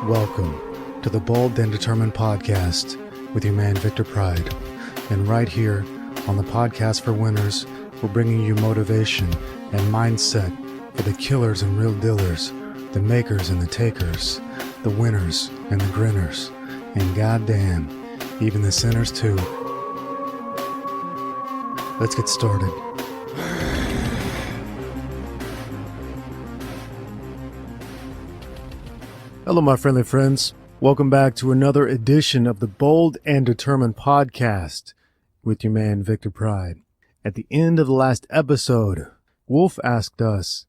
Welcome to the Bold and Determined Podcast with your man Victor Pride. And right here on the Podcast for Winners, we're bringing you motivation and mindset for the killers and real dealers, the makers and the takers, the winners and the grinners, and goddamn, even the sinners too. Let's get started. Hello, my friendly friends. Welcome back to another edition of the Bold and Determined Podcast with your man, Victor Pride. At the end of the last episode, Wolf asked us,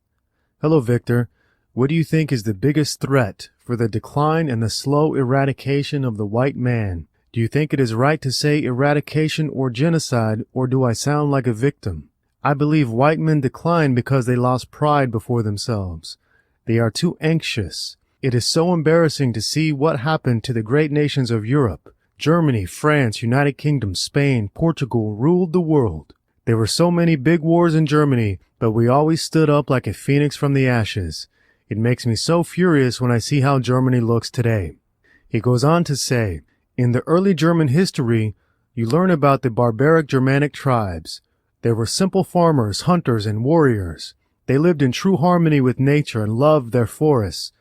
"Hello, Victor. What do you think is the biggest threat for the decline and the slow eradication of the white man? Do you think it is right to say eradication or genocide, or do I sound like a victim? I believe white men decline because they lost pride before themselves. They are too anxious. It is so embarrassing to see what happened to the great nations of Europe. Germany, France, United Kingdom, Spain, Portugal ruled the world. There were so many big wars in Germany, but we always stood up like a phoenix from the ashes. It makes me so furious when I see how Germany looks today." He goes on to say, "In the early German history, you learn about the barbaric Germanic tribes. They were simple farmers, hunters, and warriors. They lived in true harmony with nature and loved their forests,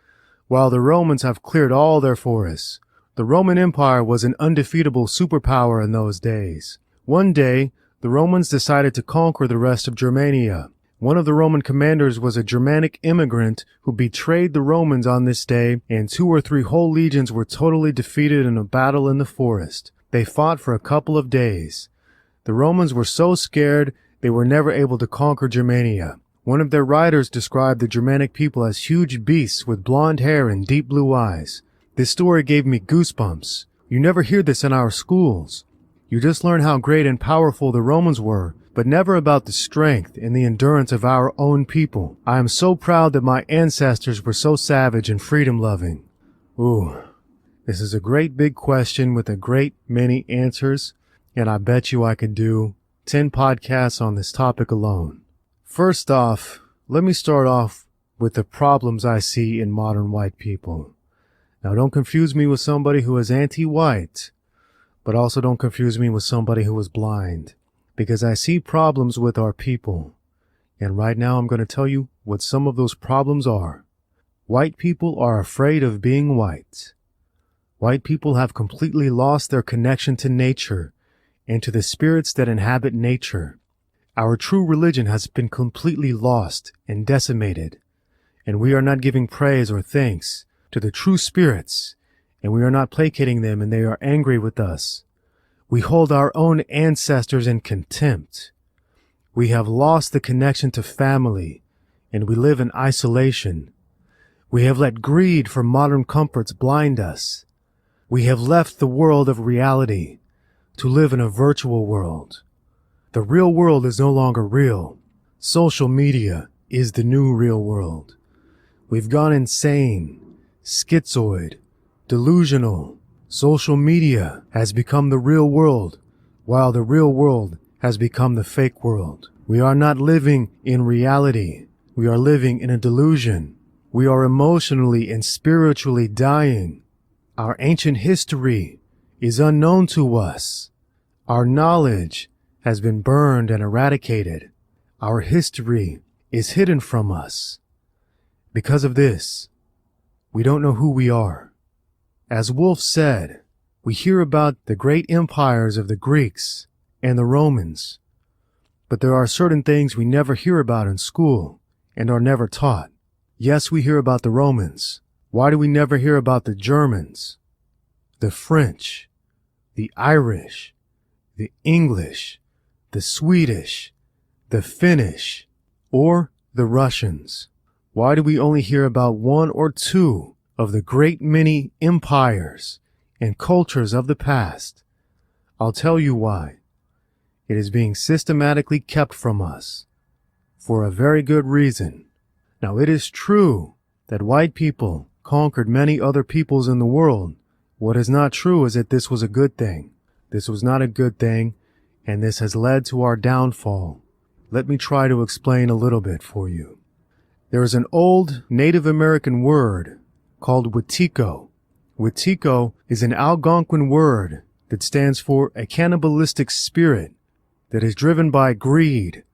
while the Romans have cleared all their forests. The Roman Empire was an undefeatable superpower in those days. One day, the Romans decided to conquer the rest of Germania. One of the Roman commanders was a Germanic immigrant who betrayed the Romans on this day, and 2 or 3 whole legions were totally defeated in a battle in the forest. They fought for a couple of days. The Romans were so scared they were never able to conquer Germania. One of their writers described the Germanic people as huge beasts with blonde hair and deep blue eyes. This story gave me goosebumps. You never hear this in our schools. You just learn how great and powerful the Romans were, but never about the strength and the endurance of our own people. I am so proud that my ancestors were so savage and freedom-loving." Ooh, this is a great big question with a great many answers, and I bet you I could do 10 podcasts on this topic alone. First off, let me start off with the problems I see in modern white people. Now, don't confuse me with somebody who is anti-white, but also don't confuse me with somebody who is blind, because I see problems with our people. And right now I'm going to tell you what some of those problems are. White people are afraid of being white. White people have completely lost their connection to nature and to the spirits that inhabit nature. Our true religion has been completely lost and decimated, and we are not giving praise or thanks to the true spirits, and we are not placating them, and they are angry with us. We hold our own ancestors in contempt. We have lost the connection to family, and we live in isolation. We have let greed for modern comforts blind us. We have left the world of reality to live in a virtual world. The real world is no longer real. Social media is the new real world. We've gone insane, schizoid, delusional. Social media has become the real world, while the real world has become the fake world. We are not living in reality. We are living in a delusion. We are emotionally and spiritually dying. Our ancient history is unknown to us. Our knowledge has been burned and eradicated. Our history is hidden from us. Because of this, we don't know who we are. As Wolf said, we hear about the great empires of the Greeks and the Romans, but there are certain things we never hear about in school and are never taught. Yes, we hear about the Romans. Why do we never hear about the Germans, the French, the Irish, the English, the Swedish, the Finnish, or the Russians? Why do we only hear about 1 or 2 of the great many empires and cultures of the past? I'll tell you why. It is being systematically kept from us for a very good reason. Now, it is true that white people conquered many other peoples in the world. What is not true is that this was a good thing. This was not a good thing, and this has led to our downfall. Let me try to explain a little bit for you. There is an old Native American word called Wetiko. Wetiko is an Algonquin word that stands for a cannibalistic spirit that is driven by greed,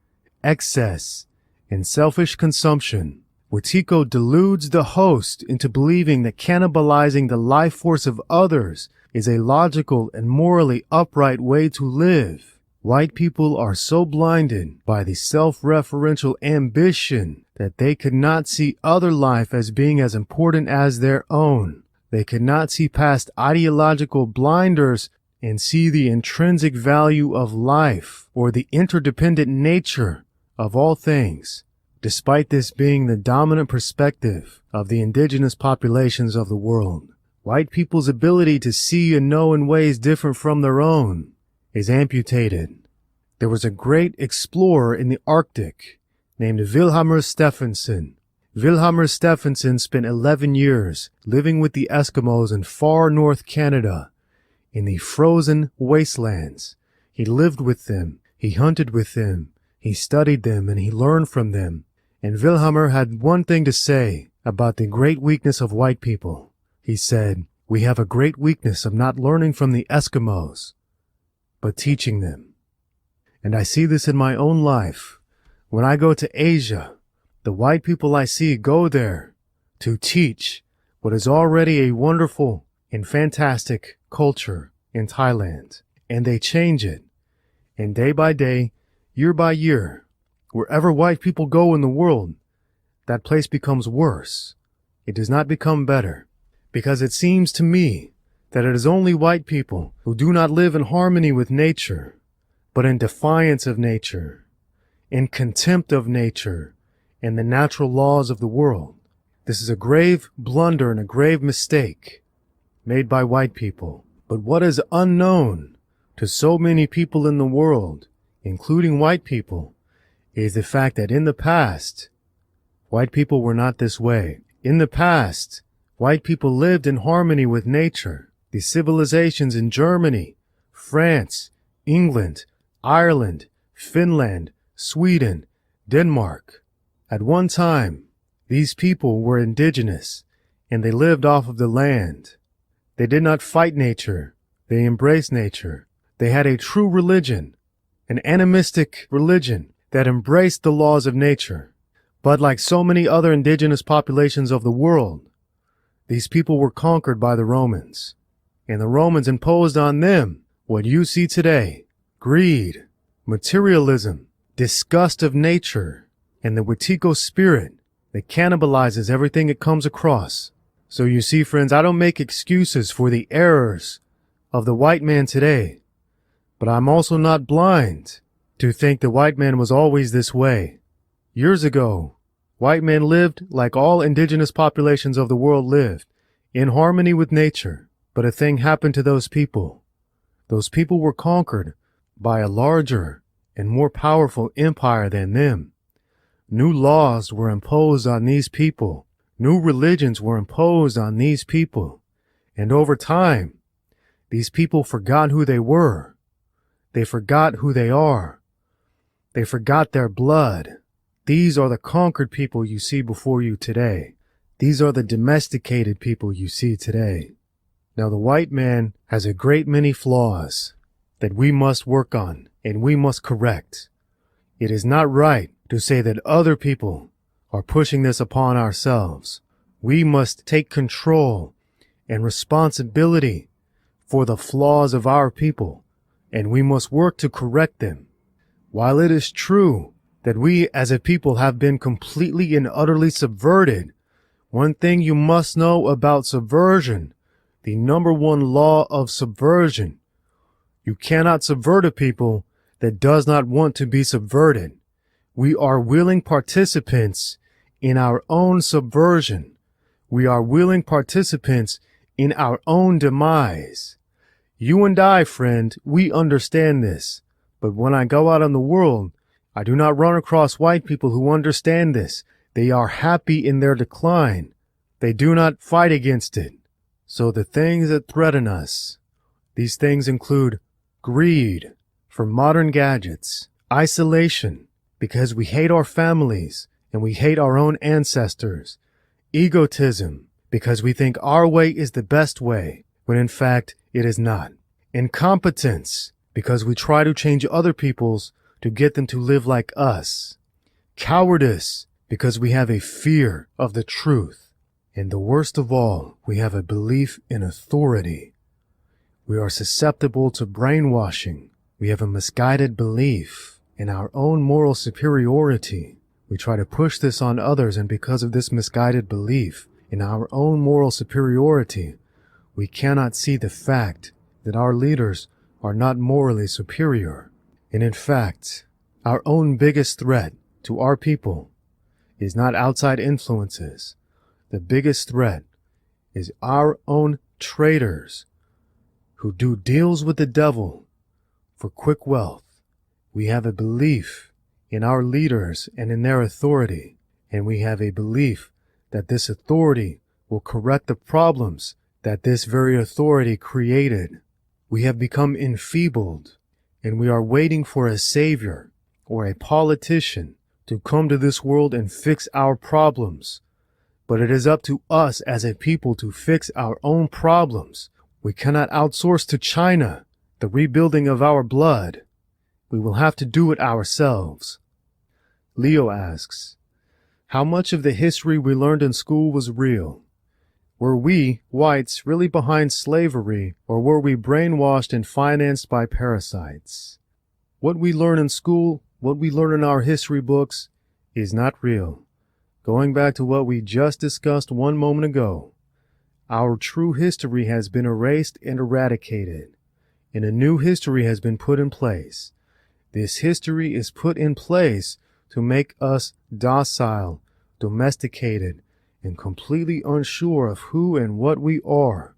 excess, and selfish consumption. Wetiko deludes the host into believing that cannibalizing the life force of others is a logical and morally upright way to live. White people are so blinded by the self-referential ambition that they could not see other life as being as important as their own. They could not see past ideological blinders and see the intrinsic value of life or the interdependent nature of all things. Despite this being the dominant perspective of the indigenous populations of the world, white people's ability to see and know in ways different from their own is amputated. There was a great explorer in the Arctic named Vilhjalmur Stefansson. Vilhjalmur Stefansson spent 11 years living with the Eskimos in far North Canada in the frozen wastelands. He lived with them, he hunted with them, he studied them, and he learned from them. And Vilhjalmur had one thing to say about the great weakness of white people. He said, "We have a great weakness of not learning from the Eskimos, but teaching them." And I see this in my own life. When I go to Asia, the white people I see go there to teach what is already a wonderful and fantastic culture in Thailand. And they change it. And day by day, year by year, wherever white people go in the world, that place becomes worse. It does not become better. Because it seems to me that it is only white people who do not live in harmony with nature, but in defiance of nature, in contempt of nature, and the natural laws of the world. This is a grave blunder and a grave mistake made by white people. But what is unknown to so many people in the world, including white people, is the fact that in the past, white people were not this way. In the past, white people lived in harmony with nature. The civilizations in Germany, France, England, Ireland, Finland, Sweden, Denmark. At one time, these people were indigenous, and they lived off of the land. They did not fight nature. They embraced nature. They had a true religion, an animistic religion that embraced the laws of nature. But like so many other indigenous populations of the world, these people were conquered by the Romans, and the Romans imposed on them what you see today: greed, materialism, disgust of nature, and the Wetiko spirit that cannibalizes everything it comes across. So you see, friends, I don't make excuses for the errors of the white man today, but I'm also not blind to think the white man was always this way. Years ago, white men lived like all indigenous populations of the world lived, in harmony with nature. But a thing happened to those people. Those people were conquered by a larger and more powerful empire than them. New laws were imposed on these people. New religions were imposed on these people. And over time, these people forgot who they were. They forgot who they are. They forgot their blood. These are the conquered people you see before you today. These are the domesticated people you see today. Now, the white man has a great many flaws that we must work on and we must correct. It is not right to say that other people are pushing this upon ourselves. We must take control and responsibility for the flaws of our people, and we must work to correct them. While it is true that we as a people have been completely and utterly subverted, one thing you must know about subversion, the number one law of subversion: you cannot subvert a people that does not want to be subverted. We are willing participants in our own subversion. We are willing participants in our own demise. You and I, friend, we understand this. But when I go out in the world, I do not run across white people who understand this. They are happy in their decline. They do not fight against it. So the things that threaten us, these things include greed for modern gadgets, isolation because we hate our families and we hate our own ancestors, egotism because we think our way is the best way, when in fact it is not. Incompetence, because we try to change other people's to get them to live like us. Cowardice, because we have a fear of the truth. And the worst of all, we have a belief in authority. We are susceptible to brainwashing. We have a misguided belief in our own moral superiority. We try to push this on others, and because of this misguided belief in our own moral superiority, we cannot see the fact that our leaders are not morally superior. And in fact, our own biggest threat to our people is not outside influences. The biggest threat is our own traitors who do deals with the devil for quick wealth. We have a belief in our leaders and in their authority, and we have a belief that this authority will correct the problems that this very authority created. We have become enfeebled, and we are waiting for a savior or a politician to come to this world and fix our problems. But it is up to us as a people to fix our own problems. We cannot outsource to China the rebuilding of our blood. We will have to do it ourselves. Leo asks, how much of the history we learned in school was real? Were we, whites, really behind slavery, or were we brainwashed and financed by parasites? What we learn in school, what we learn in our history books, is not real. Going back to what we just discussed one moment ago, our true history has been erased and eradicated, and a new history has been put in place. This history is put in place to make us docile, domesticated, and completely unsure of who and what we are.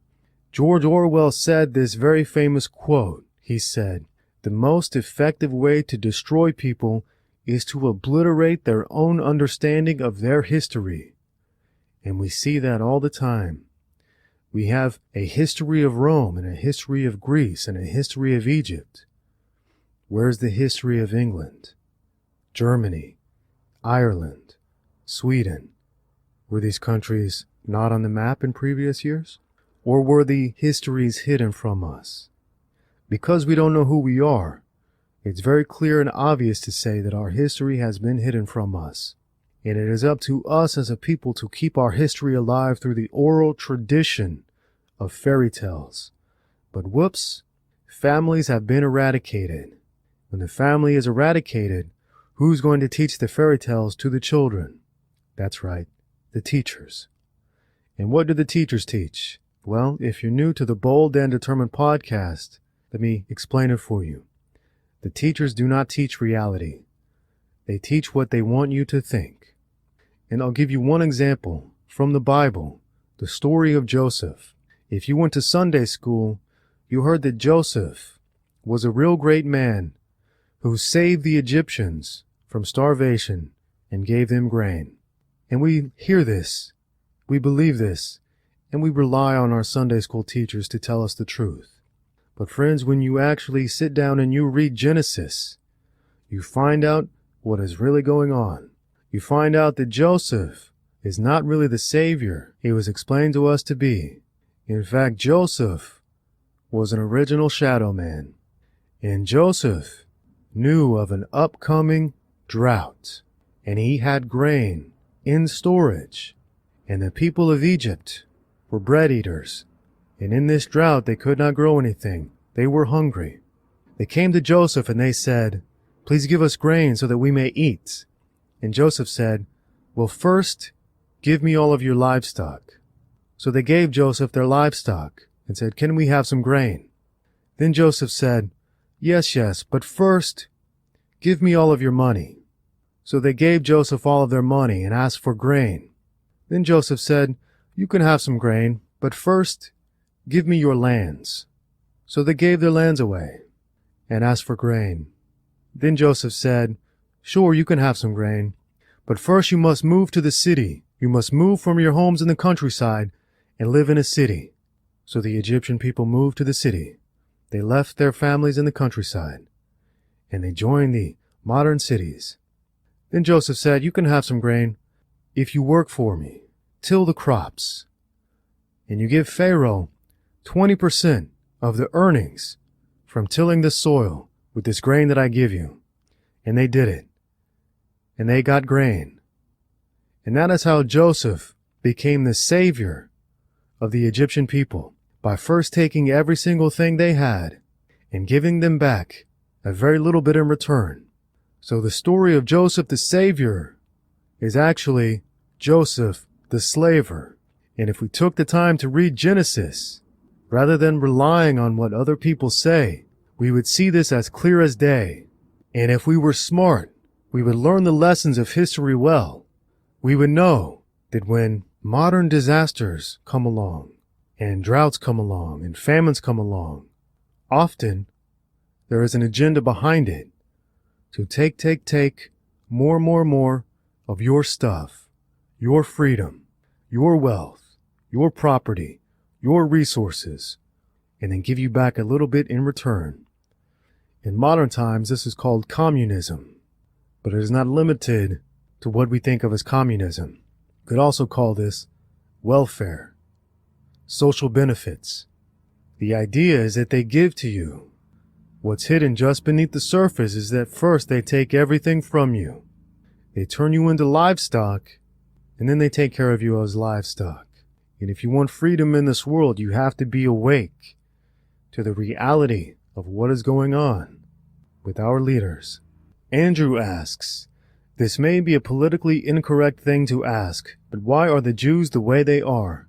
George Orwell said this very famous quote. He said, "The most effective way to destroy people is to obliterate their own understanding of their history." And we see that all the time. We have a history of Rome and a history of Greece and a history of Egypt. Where's the history of England, Germany, Ireland, Sweden? Were these countries not on the map in previous years? Or were the histories hidden from us? Because we don't know who we are, it's very clear and obvious to say that our history has been hidden from us. And it is up to us as a people to keep our history alive through the oral tradition of fairy tales. But whoops, families have been eradicated. When the family is eradicated, who's going to teach the fairy tales to the children? That's right, the teachers. And what do the teachers teach? Well, if you're new to the Bold and Determined podcast, let me explain it for you. The teachers do not teach reality. They teach what they want you to think. And I'll give you one example from the Bible, the story of Joseph. If you went to Sunday school, you heard that Joseph was a real great man who saved the Egyptians from starvation and gave them grain. And we hear this, we believe this, and we rely on our Sunday school teachers to tell us the truth. But friends, when you actually sit down and you read Genesis, you find out what is really going on. You find out that Joseph is not really the Savior he was explained to us to be. In fact, Joseph was an original shadow man. And Joseph knew of an upcoming drought, and he had grain in storage. And the people of Egypt were bread eaters. And in this drought, they could not grow anything. They were hungry. They came to Joseph and they said, "Please give us grain so that we may eat." And Joseph said, "Well, first, give me all of your livestock." So they gave Joseph their livestock and said, "Can we have some grain?" Then Joseph said, Yes, but first, give me all of your money." So they gave Joseph all of their money and asked for grain. Then Joseph said, "You can have some grain, but first, give me your lands." So they gave their lands away and asked for grain. Then Joseph said, "Sure, you can have some grain, but first you must move to the city. You must move from your homes in the countryside and live in a city." So the Egyptian people moved to the city. They left their families in the countryside, and they joined the modern cities. Then Joseph said, "You can have some grain if you work for me, till the crops. and you give Pharaoh 20% of the earnings from tilling the soil with this grain that I give you. And they did it. And they got grain. And that is how Joseph became the savior of the Egyptian people, by first taking every single thing they had and giving them back a very little bit in return. So the story of Joseph the Savior is actually Joseph the Slaver. And if we took the time to read Genesis, rather than relying on what other people say, we would see this as clear as day. And if we were smart, we would learn the lessons of history well. We would know that when modern disasters come along, and droughts come along, and famines come along, often there is an agenda behind it to take more of your stuff, your freedom, your wealth, your property, your resources, and then give you back a little bit in return. In modern times, this is called communism, but it is not limited to what we think of as communism. You could also call this welfare, social benefits. The idea is that they give to you. What's hidden just beneath the surface is that first they take everything from you. They turn you into livestock, and then they take care of you as livestock. And if you want freedom in this world, you have to be awake to the reality of what is going on with our leaders. Andrew asks, this may be a politically incorrect thing to ask, but why are the Jews the way they are?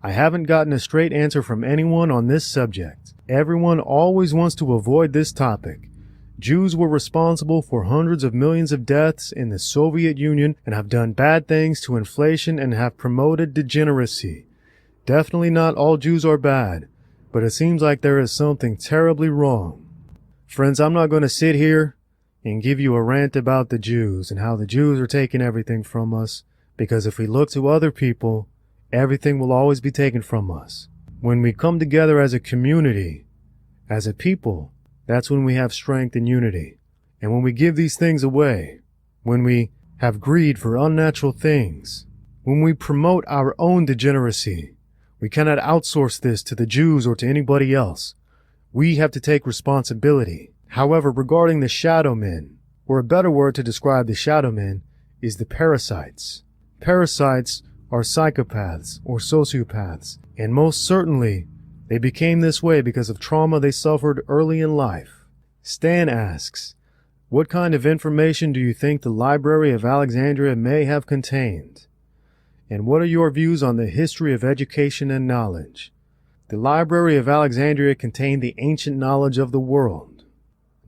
I haven't gotten a straight answer from anyone on this subject. Everyone always wants to avoid this topic. Jews were responsible for hundreds of millions of deaths in the Soviet Union and have done bad things to inflation and have promoted degeneracy. Definitely not all Jews are bad, but it seems like there is something terribly wrong. Friends, I'm not going to sit here and give you a rant about the Jews and how the Jews are taking everything from us, because if we look to other people, everything will always be taken from us. When we come together as a community, as a people, that's when we have strength and unity. And when we give these things away, when we have greed for unnatural things, when we promote our own degeneracy, we cannot outsource this to the Jews or to anybody else. We have to take responsibility. However, regarding the shadow men, or a better word to describe the shadow men, is the parasites. Parasites are psychopaths or sociopaths, and most certainly they became this way because of trauma they suffered early in life. Stan asks, what kind of information do you think the Library of Alexandria may have contained? And what are your views on the history of education and knowledge? The Library of Alexandria contained the ancient knowledge of the world,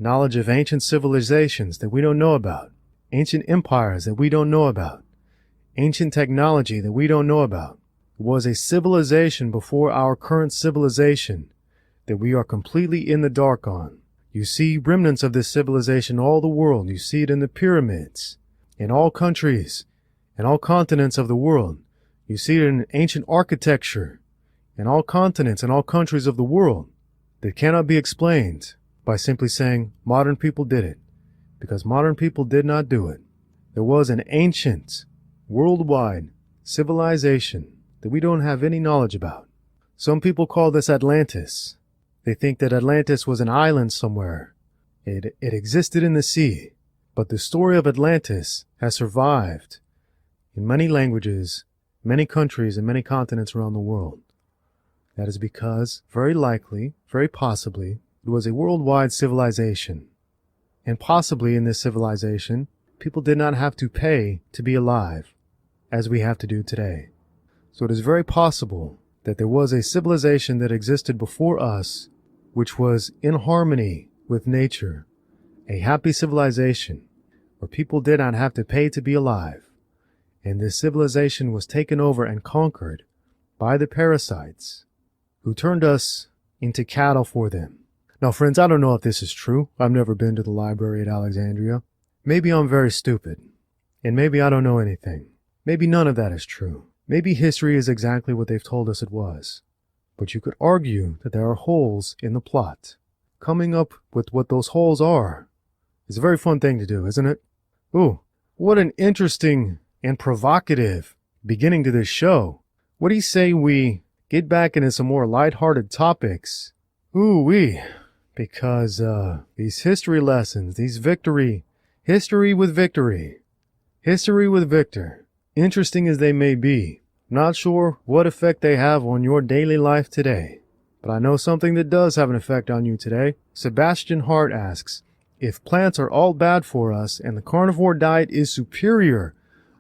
knowledge of ancient civilizations that we don't know about, ancient empires that we don't know about, ancient technology that we don't know about. It was a civilization before our current civilization that we are completely in the dark on. You see remnants of this civilization all the world. You see it in the pyramids, in all countries, in all continents of the world. You see it in ancient architecture, in all continents and all countries of the world, that cannot be explained by simply saying modern people did it, because modern people did not do it. There was an ancient, worldwide civilization that we don't have any knowledge about. Some people call this Atlantis. They think that Atlantis was an island somewhere. It existed in the sea. But the story of Atlantis has survived in many languages, many countries, and many continents around the world. That is because, very likely, very possibly, it was a worldwide civilization. And possibly in this civilization, people did not have to pay to be alive, as we have to do today. So it is very possible that there was a civilization that existed before us, which was in harmony with nature, a happy civilization where people did not have to pay to be alive. And this civilization was taken over and conquered by the parasites, who turned us into cattle for them. Now, friends, I don't know if this is true. I've never been to the library at Alexandria. Maybe I'm very stupid, and maybe I don't know anything. Maybe none of that is true. Maybe history is exactly what they've told us it was. But you could argue that there are holes in the plot. Coming up with what those holes are is a very fun thing to do, isn't it? Ooh, what an interesting and provocative beginning to this show. What do you say we get back into some more lighthearted topics. Ooh-wee. Because these history lessons, history with Victor, interesting as they may be, not sure what effect they have on your daily life today. But I know something that does have an effect on you today. Sebastian Hart asks, if plants are all bad for us and the carnivore diet is superior,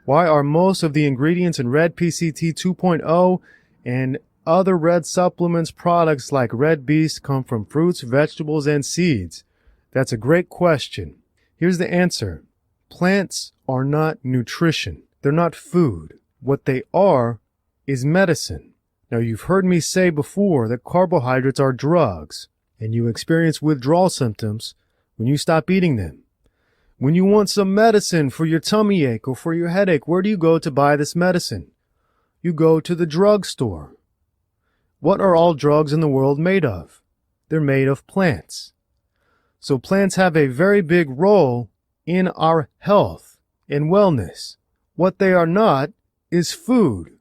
why are most of the ingredients in Red PCT 2.0 and other red supplements products like Red Beast come from fruits, vegetables, and seeds? That's a great question. Here's the answer. Plants are not nutrition. They're not food. What they are is medicine. Now, you've heard me say before that carbohydrates are drugs, and you experience withdrawal symptoms when you stop eating them. When you want some medicine for your tummy ache or for your headache, where do you go to buy this medicine? You go to the drugstore. What are all drugs in the world made of? They're made of plants. So plants have a very big role in our health and wellness. What they are not is food.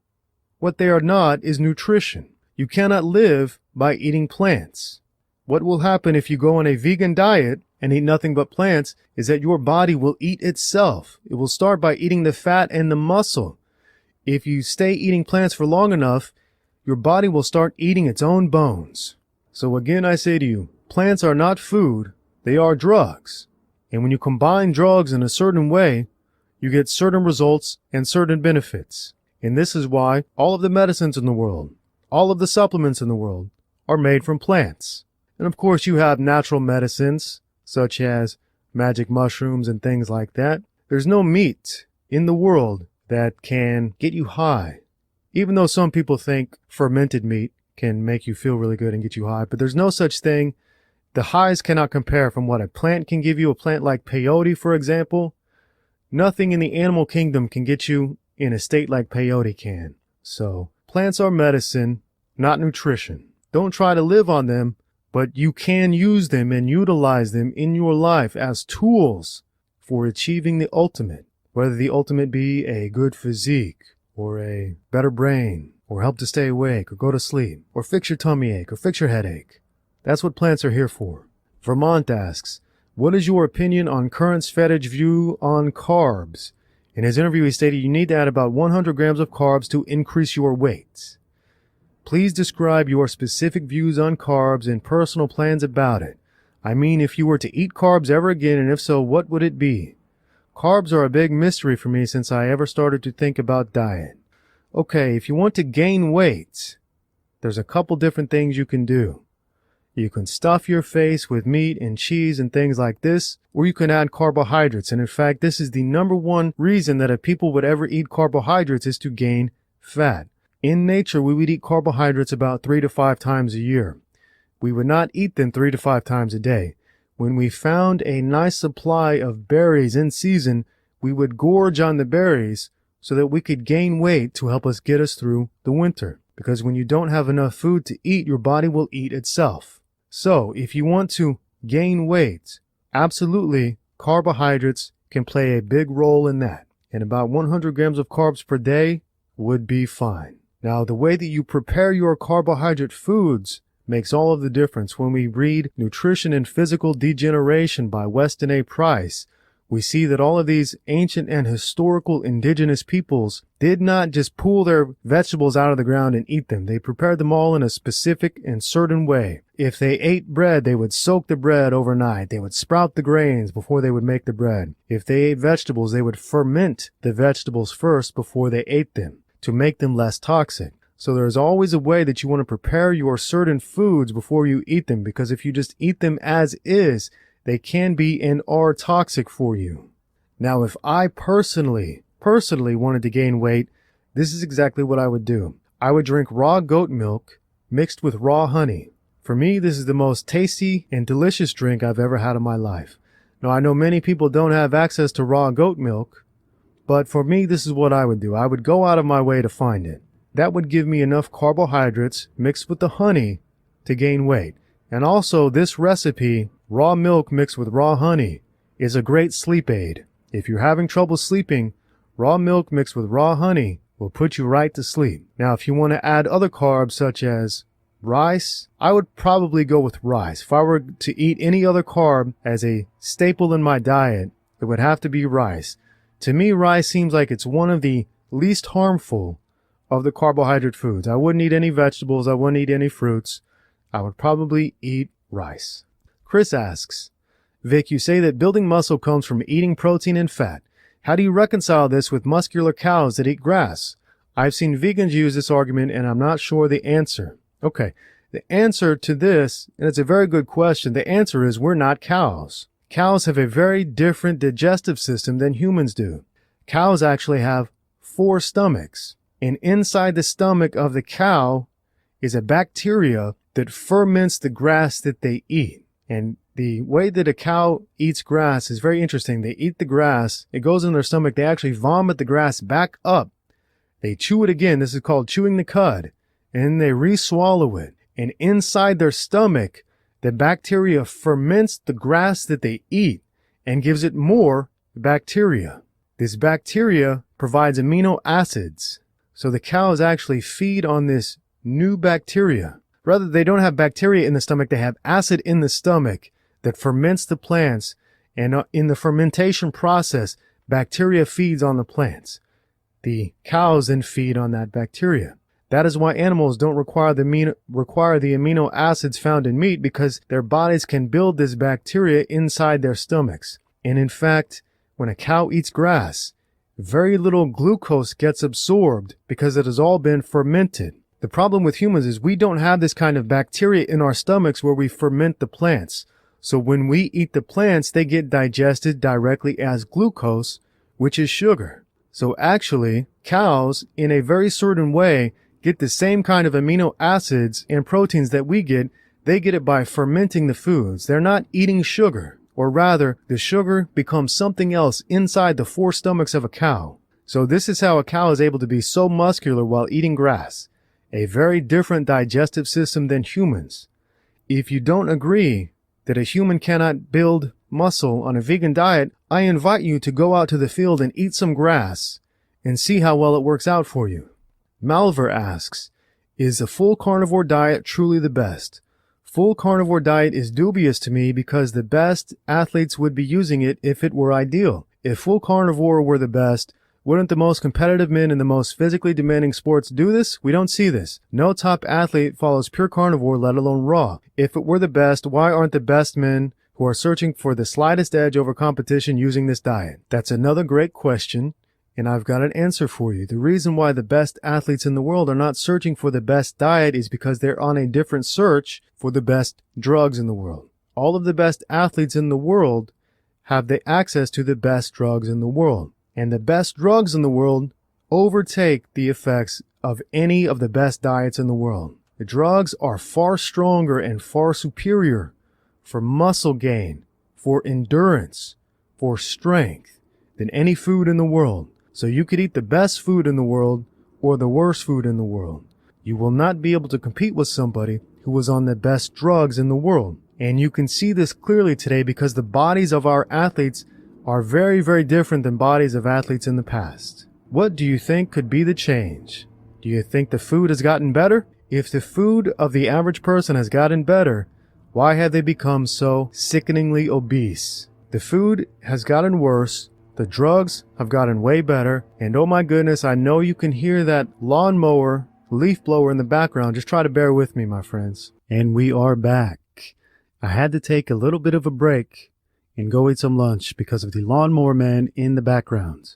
What they are not is nutrition. You cannot live by eating plants. What will happen if you go on a vegan diet and eat nothing but plants is that your body will eat itself. It will start by eating the fat and the muscle. If you stay eating plants for long enough, your body will start eating its own bones. So again, I say to you, plants are not food, they are drugs. And when you combine drugs in a certain way, you get certain results and certain benefits. And this is why all of the medicines in the world, all of the supplements in the world are made from plants. And of course, you have natural medicines such as magic mushrooms and things like that. There's no meat in the world that can get you high. Even though some people think fermented meat can make you feel really good and get you high, but there's no such thing. The highs cannot compare from what a plant can give you. A plant like peyote, for example, nothing in the animal kingdom can get you in a state like peyote can. So plants are medicine, not nutrition. Don't try to live on them, but you can use them and utilize them in your life as tools for achieving the ultimate, whether the ultimate be a good physique or a better brain or help to stay awake or go to sleep or fix your tummy ache or fix your headache. That's what plants are here for. Vermont asks, what is your opinion on Current's fetish view on carbs? In his interview, he stated you need to add about 100 grams of carbs to increase your weight. Please describe your specific views on carbs and personal plans about it. I mean, if you were to eat carbs ever again, and if so, what would it be? Carbs are a big mystery for me since I ever started to think about diet. Okay, if you want to gain weight, there's a couple different things you can do. You can stuff your face with meat and cheese and things like this, or you can add carbohydrates. And in fact, this is the number one reason that if people would ever eat carbohydrates is to gain fat. In nature, we would eat carbohydrates about 3 to 5 times a year. We would not eat them 3 to 5 times a day. When we found a nice supply of berries in season, we would gorge on the berries so that we could gain weight to help us get us through the winter. Because when you don't have enough food to eat, your body will eat itself. So, if you want to gain weight, absolutely, carbohydrates can play a big role in that. And about 100 grams of carbs per day would be fine. Now, the way that you prepare your carbohydrate foods makes all of the difference. When we read Nutrition and Physical Degeneration by Weston A. Price, we see that all of these ancient and historical indigenous peoples did not just pull their vegetables out of the ground and eat them. They prepared them all in a specific and certain way. If they ate bread, they would soak the bread overnight. They would sprout the grains before they would make the bread. If they ate vegetables, they would ferment the vegetables first before they ate them to make them less toxic. So there's always a way that you want to prepare your certain foods before you eat them, because if you just eat them as is, they can be and are toxic for you. Now, if I personally wanted to gain weight, this is exactly what I would do. I would drink raw goat milk mixed with raw honey. For me, this is the most tasty and delicious drink I've ever had in my life. Now, I know many people don't have access to raw goat milk, but for me, this is what I would do. I would go out of my way to find it. That would give me enough carbohydrates mixed with the honey to gain weight. And also, this recipe, raw milk mixed with raw honey, is a great sleep aid. If you're having trouble sleeping, raw milk mixed with raw honey will put you right to sleep. Now, if you want to add other carbs such as rice, I would probably go with rice. If I were to eat any other carb as a staple in my diet, it would have to be rice. To me, rice seems like it's one of the least harmful of the carbohydrate foods. I wouldn't eat any vegetables. I wouldn't eat any fruits. I would probably eat rice. Chris asks, Vic, you say that building muscle comes from eating protein and fat. How do you reconcile this with muscular cows that eat grass? I've seen vegans use this argument and I'm not sure the answer. Okay, the answer to this, and it's a very good question, the answer is we're not cows. Cows have a very different digestive system than humans do. Cows actually have 4 stomachs, and inside the stomach of the cow is a bacteria that ferments the grass that they eat. And the way that a cow eats grass is very interesting. They eat the grass, it goes in their stomach, they actually vomit the grass back up. They chew it again, this is called chewing the cud, and they re-swallow it. And inside their stomach, the bacteria ferments the grass that they eat and gives it more bacteria. This bacteria provides amino acids. So the cows actually feed on this new bacteria. Rather, they don't have bacteria in the stomach, they have acid in the stomach that ferments the plants. And in the fermentation process, bacteria feeds on the plants. The cows then feed on that bacteria. That is why animals don't require the amino acids found in meat, because their bodies can build this bacteria inside their stomachs. And in fact, when a cow eats grass, very little glucose gets absorbed because it has all been fermented. The problem with humans is we don't have this kind of bacteria in our stomachs where we ferment the plants. So when we eat the plants, they get digested directly as glucose, which is sugar. So actually, cows, in a very certain way, get the same kind of amino acids and proteins that we get. They get it by fermenting the foods. They're not eating sugar, or rather, the sugar becomes something else inside the 4 stomachs of a cow. So this is how a cow is able to be so muscular while eating grass. A very different digestive system than humans. If you don't agree that a human cannot build muscle on a vegan diet, I invite you to go out to the field and eat some grass and see how well it works out for you. Malver asks, is a full carnivore diet truly the best? Full carnivore diet is dubious to me because the best athletes would be using it if it were ideal. If full carnivore were the best, wouldn't the most competitive men in the most physically demanding sports do this? We don't see this. No top athlete follows pure carnivore, let alone raw. If it were the best, why aren't the best men who are searching for the slightest edge over competition using this diet? That's another great question, and I've got an answer for you. The reason why the best athletes in the world are not searching for the best diet is because they're on a different search for the best drugs in the world. All of the best athletes in the world have the access to the best drugs in the world. And the best drugs in the world overtake the effects of any of the best diets in the world. The drugs are far stronger and far superior for muscle gain, for endurance, for strength than any food in the world. So you could eat the best food in the world or the worst food in the world. You will not be able to compete with somebody who was on the best drugs in the world. And you can see this clearly today because the bodies of our athletes are very, very different than bodies of athletes in the past. What do you think could be the change? Do you think the food has gotten better? If the food of the average person has gotten better, why have they become so sickeningly obese? The food has gotten worse, the drugs have gotten way better, and oh my goodness, I know you can hear that lawnmower, leaf blower in the background. Just try to bear with me, my friends. And we are back. I had to take a little bit of a break and go eat some lunch because of the lawnmower man in the background.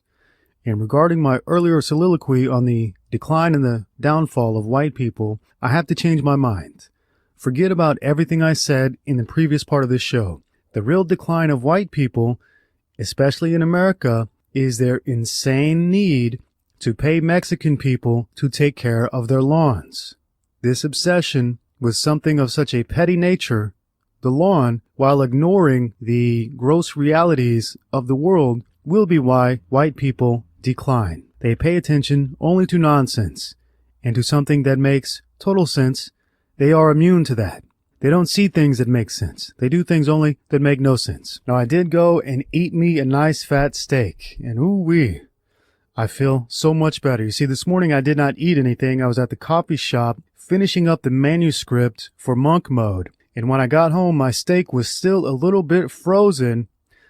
And regarding my earlier soliloquy on the decline and the downfall of white people, I have to change my mind. Forget about everything I said in the previous part of this show. The real decline of white people, especially in America, is their insane need to pay Mexican people to take care of their lawns. This obsession with something of such a petty nature, the lawn, while ignoring the gross realities of the world, will be why white people decline. They pay attention only to nonsense, and to something that makes total sense, they are immune to that. They don't see things that make sense. They do things only that make no sense. Now, I did go and eat me a nice fat steak, and ooh-wee, I feel so much better. You see, this morning I did not eat anything. I was at the coffee shop finishing up the manuscript for Monk Mode. And when I got home, my steak was still a little bit frozen.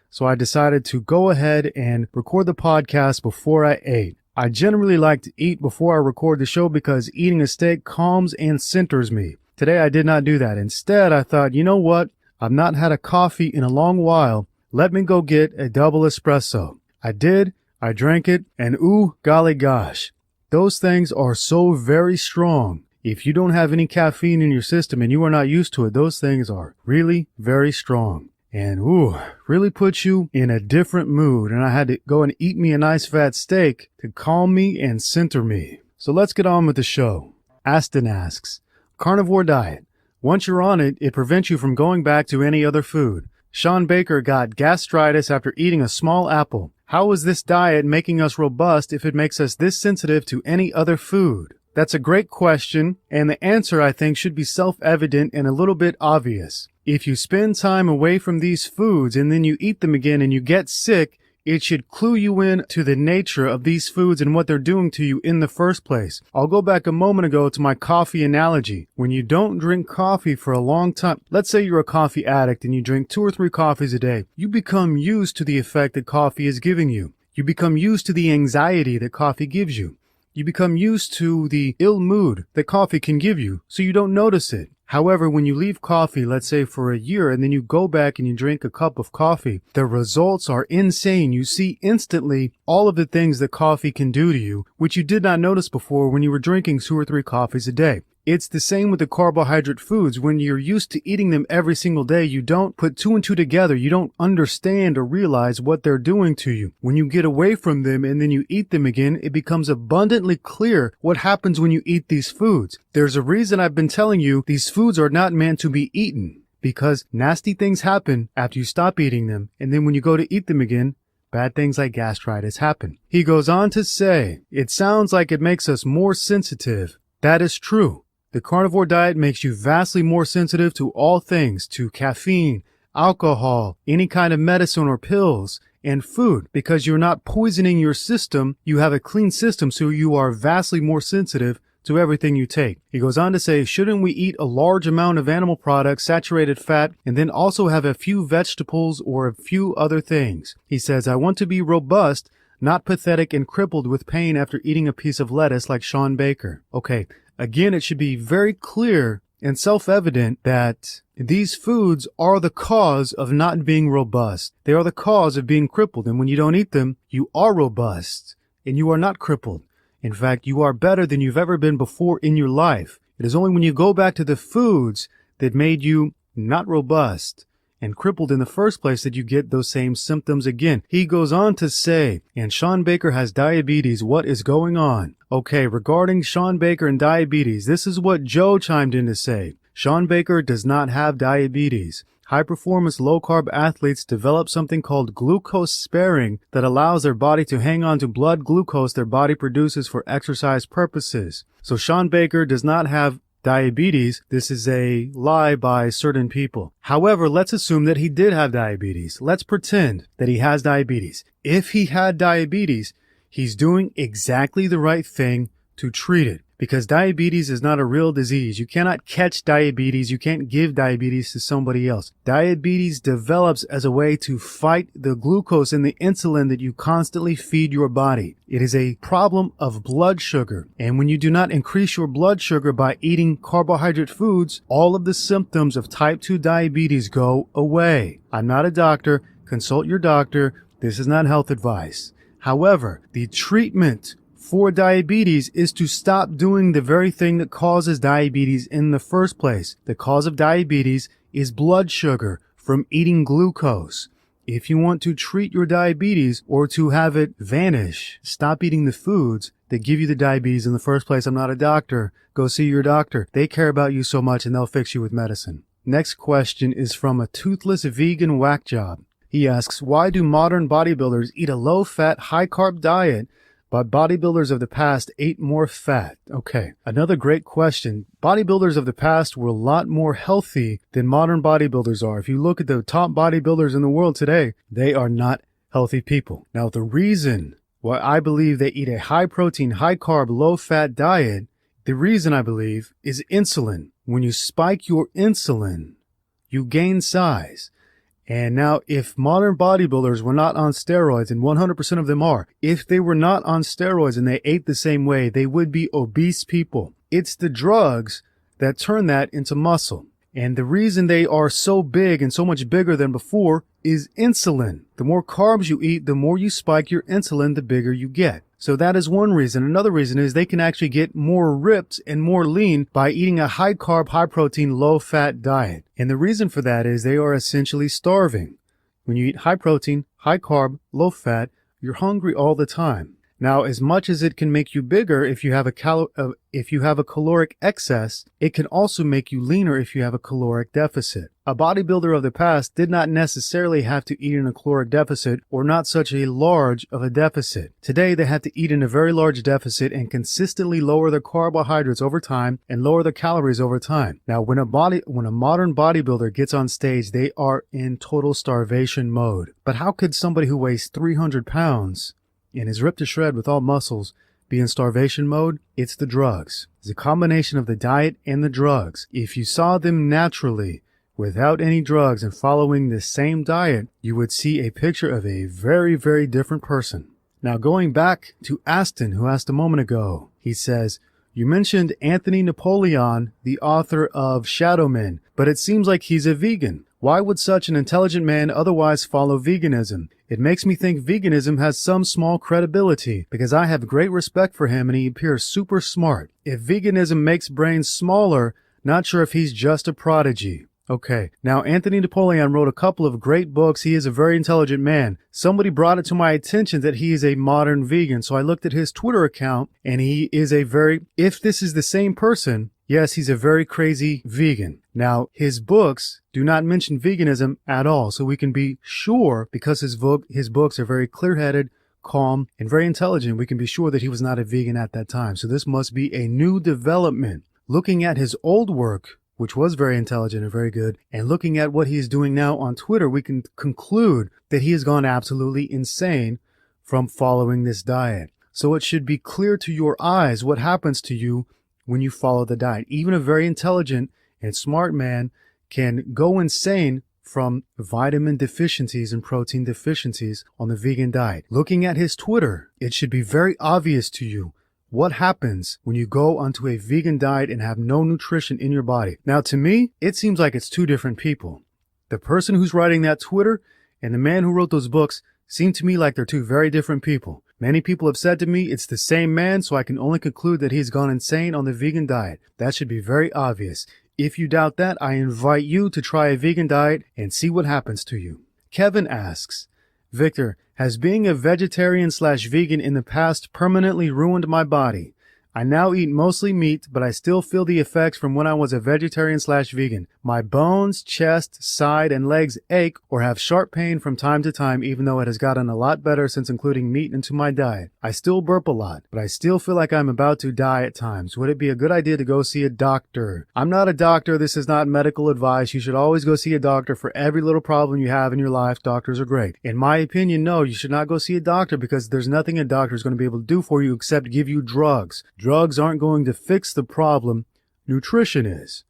So I decided to go ahead and record the podcast before I ate. I generally like to eat before I record the show because eating a steak calms and centers me. Today I did not do that. Instead, I thought, you know what? I've not had a coffee in a long while. Let me go get a double espresso. I did. I drank it. And ooh, golly gosh. Those things are so very strong. If you don't have any caffeine in your system and you are not used to it, those things are really very strong. And ooh, really puts you in a different mood. And I had to go and eat me a nice fat steak to calm me and center me. So let's get on with the show. Aston asks, carnivore diet. Once you're on it, it prevents you from going back to any other food. Sean Baker got gastritis after eating a small apple. How is this diet making us robust if it makes us this sensitive to any other food? That's a great question, and the answer, I think, should be self-evident and a little bit obvious. If you spend time away from these foods and then you eat them again and you get sick, it should clue you in to the nature of these foods and what they're doing to you in the first place. I'll go back a moment ago to my coffee analogy. When you don't drink coffee for a long time, let's say you're a coffee addict and you drink 2 or 3 coffees a day, you become used to the effect that coffee is giving you. You become used to the anxiety that coffee gives you. You become used to the ill mood that coffee can give you, so you don't notice it. However, when you leave coffee, let's say for a year, and then you go back and you drink a cup of coffee, the results are insane. You see instantly all of the things that coffee can do to you, which you did not notice before when you were drinking 2 or 3 coffees a day. It's the same with the carbohydrate foods. When you're used to eating them every single day, you don't put 2 and 2 together. You don't understand or realize what they're doing to you. When you get away from them and then you eat them again, it becomes abundantly clear what happens when you eat these foods. There's a reason I've been telling you these foods are not meant to be eaten, because nasty things happen after you stop eating them. And then when you go to eat them again, bad things like gastritis happen. He goes on to say, it sounds like it makes us more sensitive. That is true. The carnivore diet makes you vastly more sensitive to all things, to caffeine, alcohol, any kind of medicine or pills, and food. Because you're not poisoning your system, you have a clean system, so you are vastly more sensitive to everything you take. He goes on to say, shouldn't we eat a large amount of animal products, saturated fat, and then also have a few vegetables or a few other things? He says, I want to be robust, not pathetic and crippled with pain after eating a piece of lettuce like Sean Baker. Okay. Again, it should be very clear and self-evident that these foods are the cause of not being robust. They are the cause of being crippled. And when you don't eat them, you are robust and you are not crippled. In fact, you are better than you've ever been before in your life. It is only when you go back to the foods that made you not robust and crippled in the first place that you get those same symptoms again. He goes on to say, and Sean Baker has diabetes. What is going on? Okay, regarding Sean Baker and diabetes, this is what Joe chimed in to say. Sean Baker does not have diabetes. High-performance low-carb athletes develop something called glucose sparing that allows their body to hang on to blood glucose their body produces for exercise purposes. So Sean Baker does not have diabetes. This is a lie by certain people. However, let's assume that he did have diabetes. Let's pretend that he has diabetes. If he had diabetes, he's doing exactly the right thing to treat it, because diabetes is not a real disease. You cannot catch diabetes. You can't give diabetes to somebody else. Diabetes develops as a way to fight the glucose and the insulin that you constantly feed your body. It is a problem of blood sugar. And when you do not increase your blood sugar by eating carbohydrate foods, all of the symptoms of type 2 diabetes go away. I'm not a doctor. Consult your doctor. This is not health advice. However, the treatment for diabetes is to stop doing the very thing that causes diabetes in the first place. The cause of diabetes is blood sugar from eating glucose. If you want to treat your diabetes or to have it vanish, stop eating the foods that give you the diabetes in the first place. I'm not a doctor. Go see your doctor. They care about you so much and they'll fix you with medicine. Next question is from a toothless vegan whack job. He asks, why do modern bodybuilders eat a low-fat, high-carb diet, but bodybuilders of the past ate more fat? Okay, another great question. Bodybuilders of the past were a lot more healthy than modern bodybuilders are. If you look at the top bodybuilders in the world today, they are not healthy people. Now, the reason why I believe they eat a high protein, high carb, low fat diet, the reason I believe is insulin. When you spike your insulin, you gain size. And now if modern bodybuilders were not on steroids, and 100% of them are, if they were not on steroids and they ate the same way, they would be obese people. It's the drugs that turn that into muscle. And the reason they are so big and so much bigger than before is insulin. The more carbs you eat, the more you spike your insulin, the bigger you get. So that is one reason. Another reason is they can actually get more ripped and more lean by eating a high carb, high protein, low fat diet. And the reason for that is they are essentially starving. When you eat high protein, high carb, low fat, you're hungry all the time. Now, as much as it can make you bigger if you have a caloric excess, it can also make you leaner if you have a caloric deficit. A bodybuilder of the past did not necessarily have to eat in a caloric deficit or not such a large of a deficit. Today, they have to eat in a very large deficit and consistently lower their carbohydrates over time and lower their calories over time. Now, when a modern bodybuilder gets on stage, they are in total starvation mode. But how could somebody who weighs 300 pounds and is ripped to shred with all muscles be in starvation mode? It's the drugs. It's a combination of the diet and the drugs. If you saw them naturally, without any drugs and following the same diet, you would see a picture of a very, very different person. Now, going back to Aston, who asked a moment ago, he says, you mentioned Anthony Napoleon, the author of Shadow Men, but it seems like he's a vegan. Why would such an intelligent man otherwise follow veganism? It makes me think veganism has some small credibility because I have great respect for him and he appears super smart. If veganism makes brains smaller, not sure if he's just a prodigy. Okay, now Anthony Napoleon wrote a couple of great books. He is a very intelligent man. Somebody brought it to my attention that he is a modern vegan, so I looked at his Twitter account and he is if this is the same person, yes, he's a very crazy vegan. Now, his books do not mention veganism at all, so we can be sure, because his books are very clear-headed, calm, and very intelligent, we can be sure that he was not a vegan at that time. So this must be a new development. Looking at his old work, which was very intelligent and very good, and looking at what he's doing now on Twitter, we can conclude that he has gone absolutely insane from following this diet. So it should be clear to your eyes what happens to you when you follow the diet. Even a very intelligent and smart man can go insane from vitamin deficiencies and protein deficiencies on the vegan diet. Looking at his Twitter, it should be very obvious to you what happens when you go onto a vegan diet and have no nutrition in your body. Now, to me, it seems like it's two different people. The person who's writing that Twitter and the man who wrote those books seem to me like they're two very different people. Many people have said to me it's the same man, so I can only conclude that he's gone insane on the vegan diet. That should be very obvious. If you doubt that, I invite you to try a vegan diet and see what happens to you. Kevin asks, Victor, has being a vegetarian/vegan in the past permanently ruined my body? I now eat mostly meat, but I still feel the effects from when I was a vegetarian/vegan. My bones, chest, side, and legs ache or have sharp pain from time to time, even though it has gotten a lot better since including meat into my diet. I still burp a lot, but I still feel like I'm about to die at times. Would it be a good idea to go see a doctor? I'm not a doctor. This is not medical advice. You should always go see a doctor for every little problem you have in your life. Doctors are great. In my opinion, no, you should not go see a doctor because there's nothing a doctor is going to be able to do for you except give you drugs. Drugs aren't going to fix the problem. Nutrition is.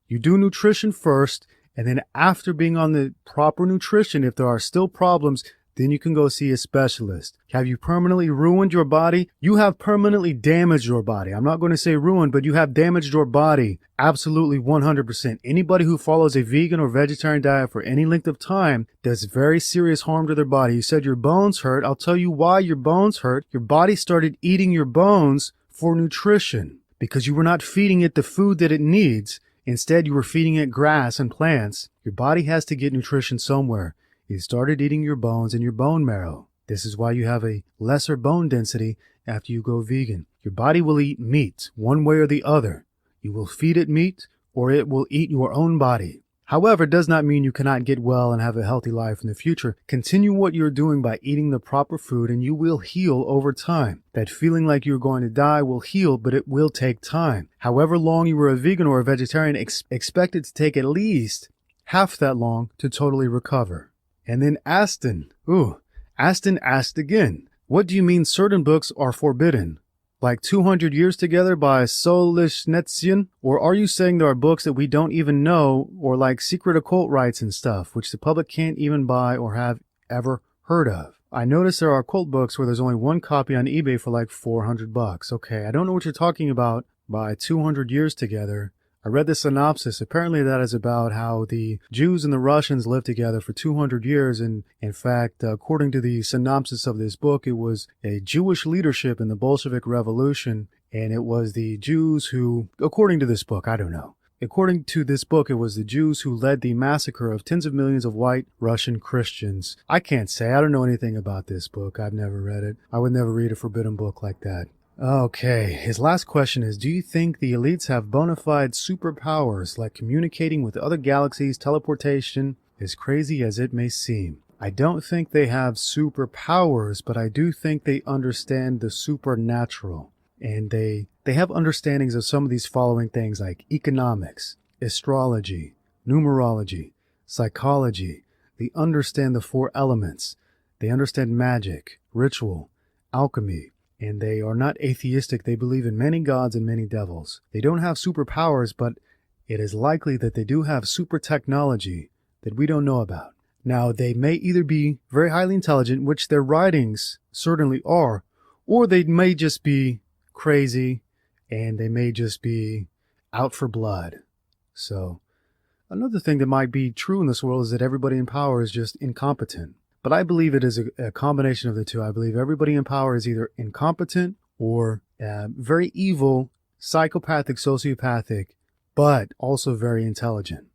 You do nutrition first, and then after being on the proper nutrition, if there are still problems, then you can go see a specialist. Have you permanently ruined your body? You have permanently damaged your body. I'm not going to say ruined, but you have damaged your body. Absolutely 100%. Anybody who follows a vegan or vegetarian diet for any length of time does very serious harm to their body. You said your bones hurt. I'll tell you why your bones hurt. Your body started eating your bones for nutrition because you were not feeding it the food that it needs. Instead, you were feeding it grass and plants. Your body has to get nutrition somewhere. It started eating your bones and your bone marrow. This is why you have a lesser bone density after you go vegan. Your body will eat meat one way or the other. You will feed it meat or it will eat your own body. However, it does not mean you cannot get well and have a healthy life in the future. Continue what you're doing by eating the proper food and you will heal over time. That feeling like you're going to die will heal, but it will take time. However long you were a vegan or a vegetarian, expect it to take at least half that long to totally recover. And then Aston asked again, What do you mean certain books are forbidden? Like 200 Years Together by Solzhenitsyn? Or are you saying there are books that we don't even know, or like secret occult rites and stuff, which the public can't even buy or have ever heard of? I noticed there are occult books where there's only one copy on eBay for like $400. Okay, I don't know what you're talking about by 200 Years Together. I read the synopsis. Apparently that is about how the Jews and the Russians lived together for 200 years. And in fact, according to the synopsis of this book, it was a Jewish leadership in the Bolshevik Revolution. And it was the Jews who, according to this book, I don't know. According to this book, it was the Jews who led the massacre of tens of millions of white Russian Christians. I can't say. I don't know anything about this book. I've never read it. I would never read a forbidden book like that. Okay, his last question is, do you think the elites have bona fide superpowers like communicating with other galaxies, teleportation, as crazy as it may seem? I don't think they have superpowers, but I do think they understand the supernatural. And they have understandings of some of these following things like economics, astrology, numerology, psychology. They understand the 4 elements. They understand magic, ritual, alchemy. And they are not atheistic. They believe in many gods and many devils. They don't have superpowers, but it is likely that they do have super technology that we don't know about. Now, they may either be very highly intelligent, which their writings certainly are, or they may just be crazy and they may just be out for blood. So, another thing that might be true in this world is that everybody in power is just incompetent. But I believe it is a combination of the two. I believe everybody in power is either incompetent or very evil, psychopathic, sociopathic, but also very intelligent.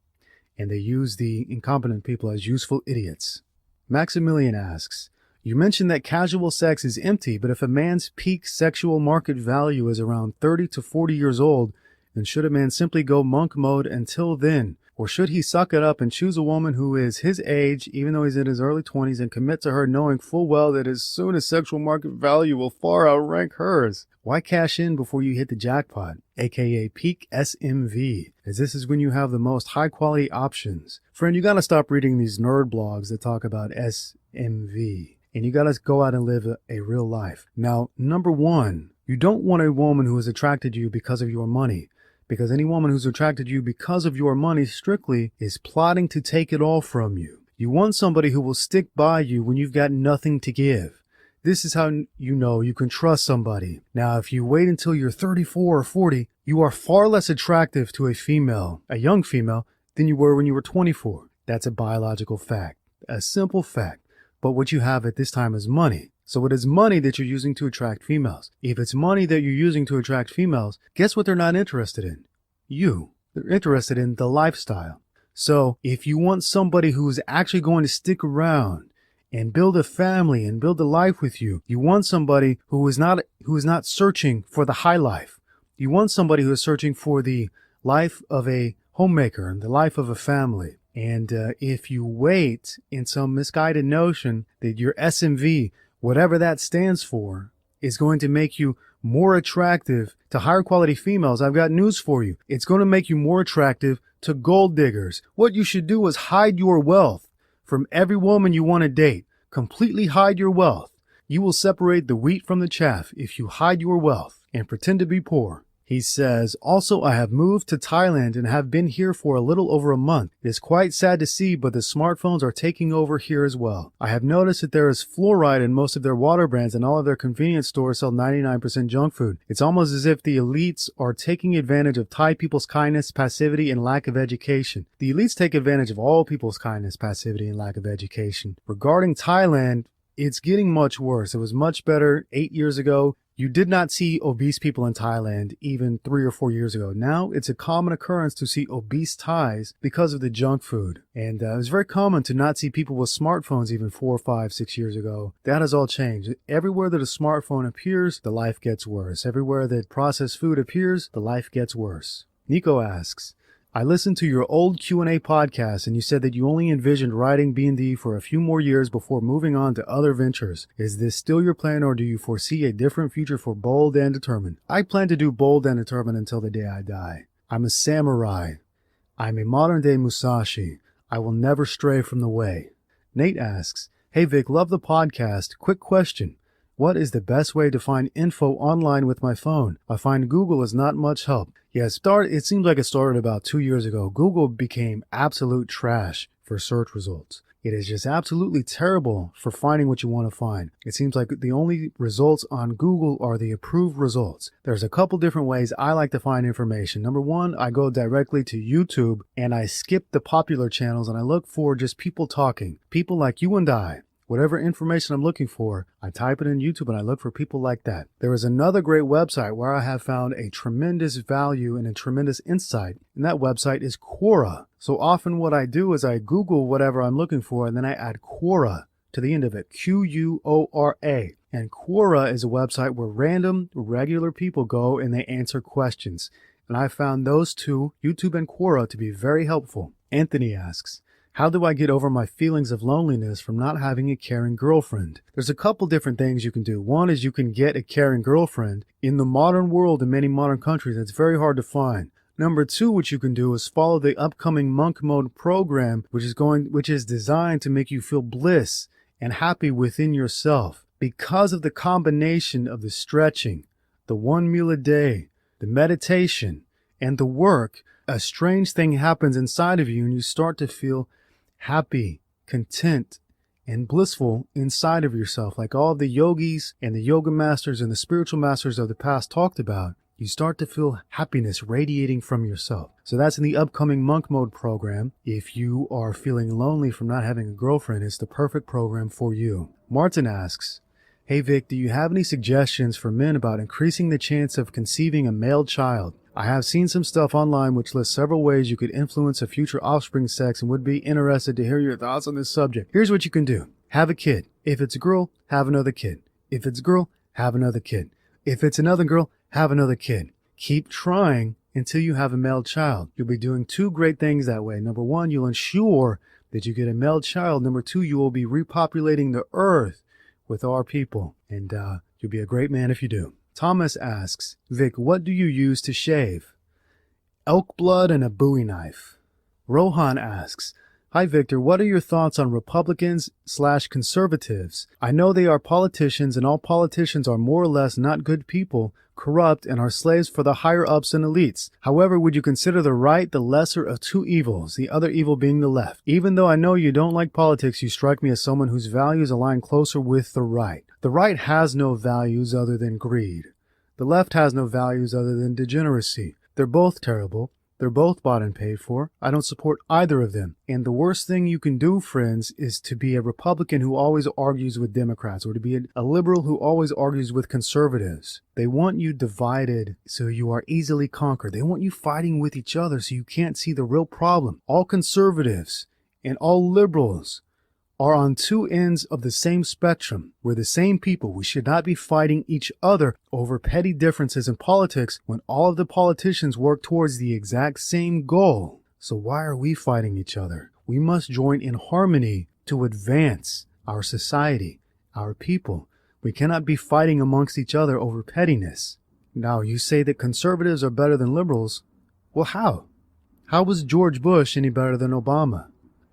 And they use the incompetent people as useful idiots. Maximilian asks, you mentioned that casual sex is empty, but if a man's peak sexual market value is around 30 to 40 years old, then should a man simply go monk mode until then? Or should he suck it up and choose a woman who is his age, even though he's in his early 20s, and commit to her knowing full well that as soon his sexual market value will far outrank hers? Why cash in before you hit the jackpot, aka peak SMV, as this is when you have the most high-quality options. Friend, you gotta stop reading these nerd blogs that talk about SMV, and you gotta go out and live a real life. Now, number one, you don't want a woman who is attracted to you because of your money. Because any woman who's attracted to you because of your money strictly is plotting to take it all from you. You want somebody who will stick by you when you've got nothing to give. This is how you know you can trust somebody. Now, if you wait until you're 34 or 40, you are far less attractive to a female, a young female, than you were when you were 24. That's a biological fact, a simple fact. But what you have at this time is money. So it is money that you're using to attract females. If it's money that you're using to attract females, guess what they're not interested in? You. They're interested in the lifestyle. So if you want somebody who is actually going to stick around and build a family and build a life with you, you want somebody who is not searching for the high life. You want somebody who is searching for the life of a homemaker and the life of a family. And if you wait in some misguided notion that your SMV, whatever that stands for, is going to make you more attractive to higher quality females, I've got news for you. It's going to make you more attractive to gold diggers. What you should do is hide your wealth from every woman you want to date. Completely hide your wealth. You will separate the wheat from the chaff if you hide your wealth and pretend to be poor. He says, also, I have moved to Thailand and have been here for a little over a month. It is quite sad to see, but the smartphones are taking over here as well. I have noticed that there is fluoride in most of their water brands and all of their convenience stores sell 99% junk food. It's almost as if the elites are taking advantage of Thai people's kindness, passivity, and lack of education. The elites take advantage of all people's kindness, passivity, and lack of education. Regarding Thailand, it's getting much worse. It was much better 8 years ago. You did not see obese people in Thailand even 3 or 4 years ago. Now it's a common occurrence to see obese Thais because of the junk food. And it was very common to not see people with smartphones even 4, 5, 6 years ago. That has all changed. Everywhere that a smartphone appears, the life gets worse. Everywhere that processed food appears, the life gets worse. Nico asks, I listened to your old Q&A podcast and you said that you only envisioned writing B&D for a few more years before moving on to other ventures. Is this still your plan or do you foresee a different future for Bold and Determined? I plan to do Bold and Determined until the day I die. I'm a samurai. I'm a modern day Musashi. I will never stray from the way. Nate asks, Hey Vic, love the podcast. Quick question. What is the best way to find info online with my phone? I find Google is not much help. Yeah, it seems like it started about 2 years ago. Google became absolute trash for search results. It is just absolutely terrible for finding what you want to find. It seems like the only results on Google are the approved results. There's a couple different ways I like to find information. Number one, I go directly to YouTube and I skip the popular channels and I look for just people talking. People like you and I. Whatever information I'm looking for, I type it in YouTube and I look for people like that. There is another great website where I have found a tremendous value and a tremendous insight, and that website is Quora. So often what I do is I Google whatever I'm looking for and then I add Quora to the end of it, Quora. And Quora is a website where random, regular people go and they answer questions. And I found those two, YouTube and Quora, to be very helpful. Anthony asks, how do I get over my feelings of loneliness from not having a caring girlfriend? There's a couple different things you can do. One is you can get a caring girlfriend. In the modern world, in many modern countries, it's very hard to find. Number two, what you can do is follow the upcoming Monk Mode program, which is designed to make you feel bliss and happy within yourself. Because of the combination of the stretching, the 1 meal a day, the meditation, and the work, a strange thing happens inside of you and you start to feel happy, content, and blissful inside of yourself. Like all the yogis and the yoga masters and the spiritual masters of the past talked about, you start to feel happiness radiating from yourself. So that's in the upcoming Monk Mode program. If you are feeling lonely from not having a girlfriend, it's the perfect program for you. Martin asks, hey Vic, do you have any suggestions for men about increasing the chance of conceiving a male child? I have seen some stuff online which lists several ways you could influence a future offspring sex and would be interested to hear your thoughts on this subject. Here's what you can do. Have a kid. If it's a girl, have another kid. If it's a girl, have another kid. If it's another girl, have another kid. Keep trying until you have a male child. You'll be doing two great things that way. Number one, you'll ensure that you get a male child. Number two, you will be repopulating the earth with our people. And you'll be a great man if you do. Thomas asks, Vic, what do you use to shave? Elk blood and a Bowie knife. Rohan asks, hi Victor, what are your thoughts on Republicans/conservatives? I know they are politicians and all politicians are more or less not good people, corrupt, and are slaves for the higher ups and elites. However, would you consider the right the lesser of two evils, the other evil being the left? Even though I know you don't like politics, you strike me as someone whose values align closer with the right. The right has no values other than greed. The left has no values other than degeneracy. They're both terrible. They're both bought and paid for. I don't support either of them. And the worst thing you can do, friends, is to be a Republican who always argues with Democrats, or to be a liberal who always argues with conservatives. They want you divided so you are easily conquered. They want you fighting with each other so you can't see the real problem. All conservatives and all liberals are on two ends of the same spectrum. We're the same people. We should not be fighting each other over petty differences in politics when all of the politicians work towards the exact same goal. So why are we fighting each other? We must join in harmony to advance our society, our people. We cannot be fighting amongst each other over pettiness. Now, you say that conservatives are better than liberals. Well, how? How was George Bush any better than Obama?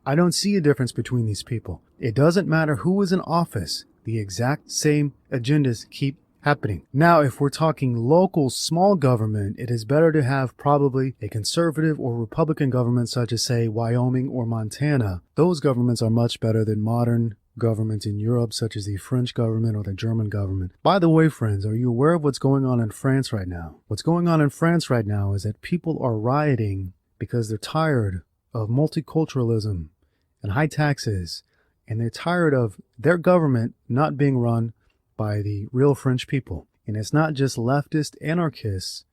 I don't see a difference between these people. It doesn't matter who is in office. The exact same agendas keep happening. Now, if we're talking local small government, it is better to have probably a conservative or Republican government such as, say, Wyoming or Montana. Those governments are much better than modern governments in Europe, such as the French government or the German government. By the way, friends, are you aware of what's going on in France right now? What's going on in France right now is that people are rioting because they're tired of multiculturalism and high taxes, and they're tired of their government not being run by the real French people. And it's not just leftist anarchists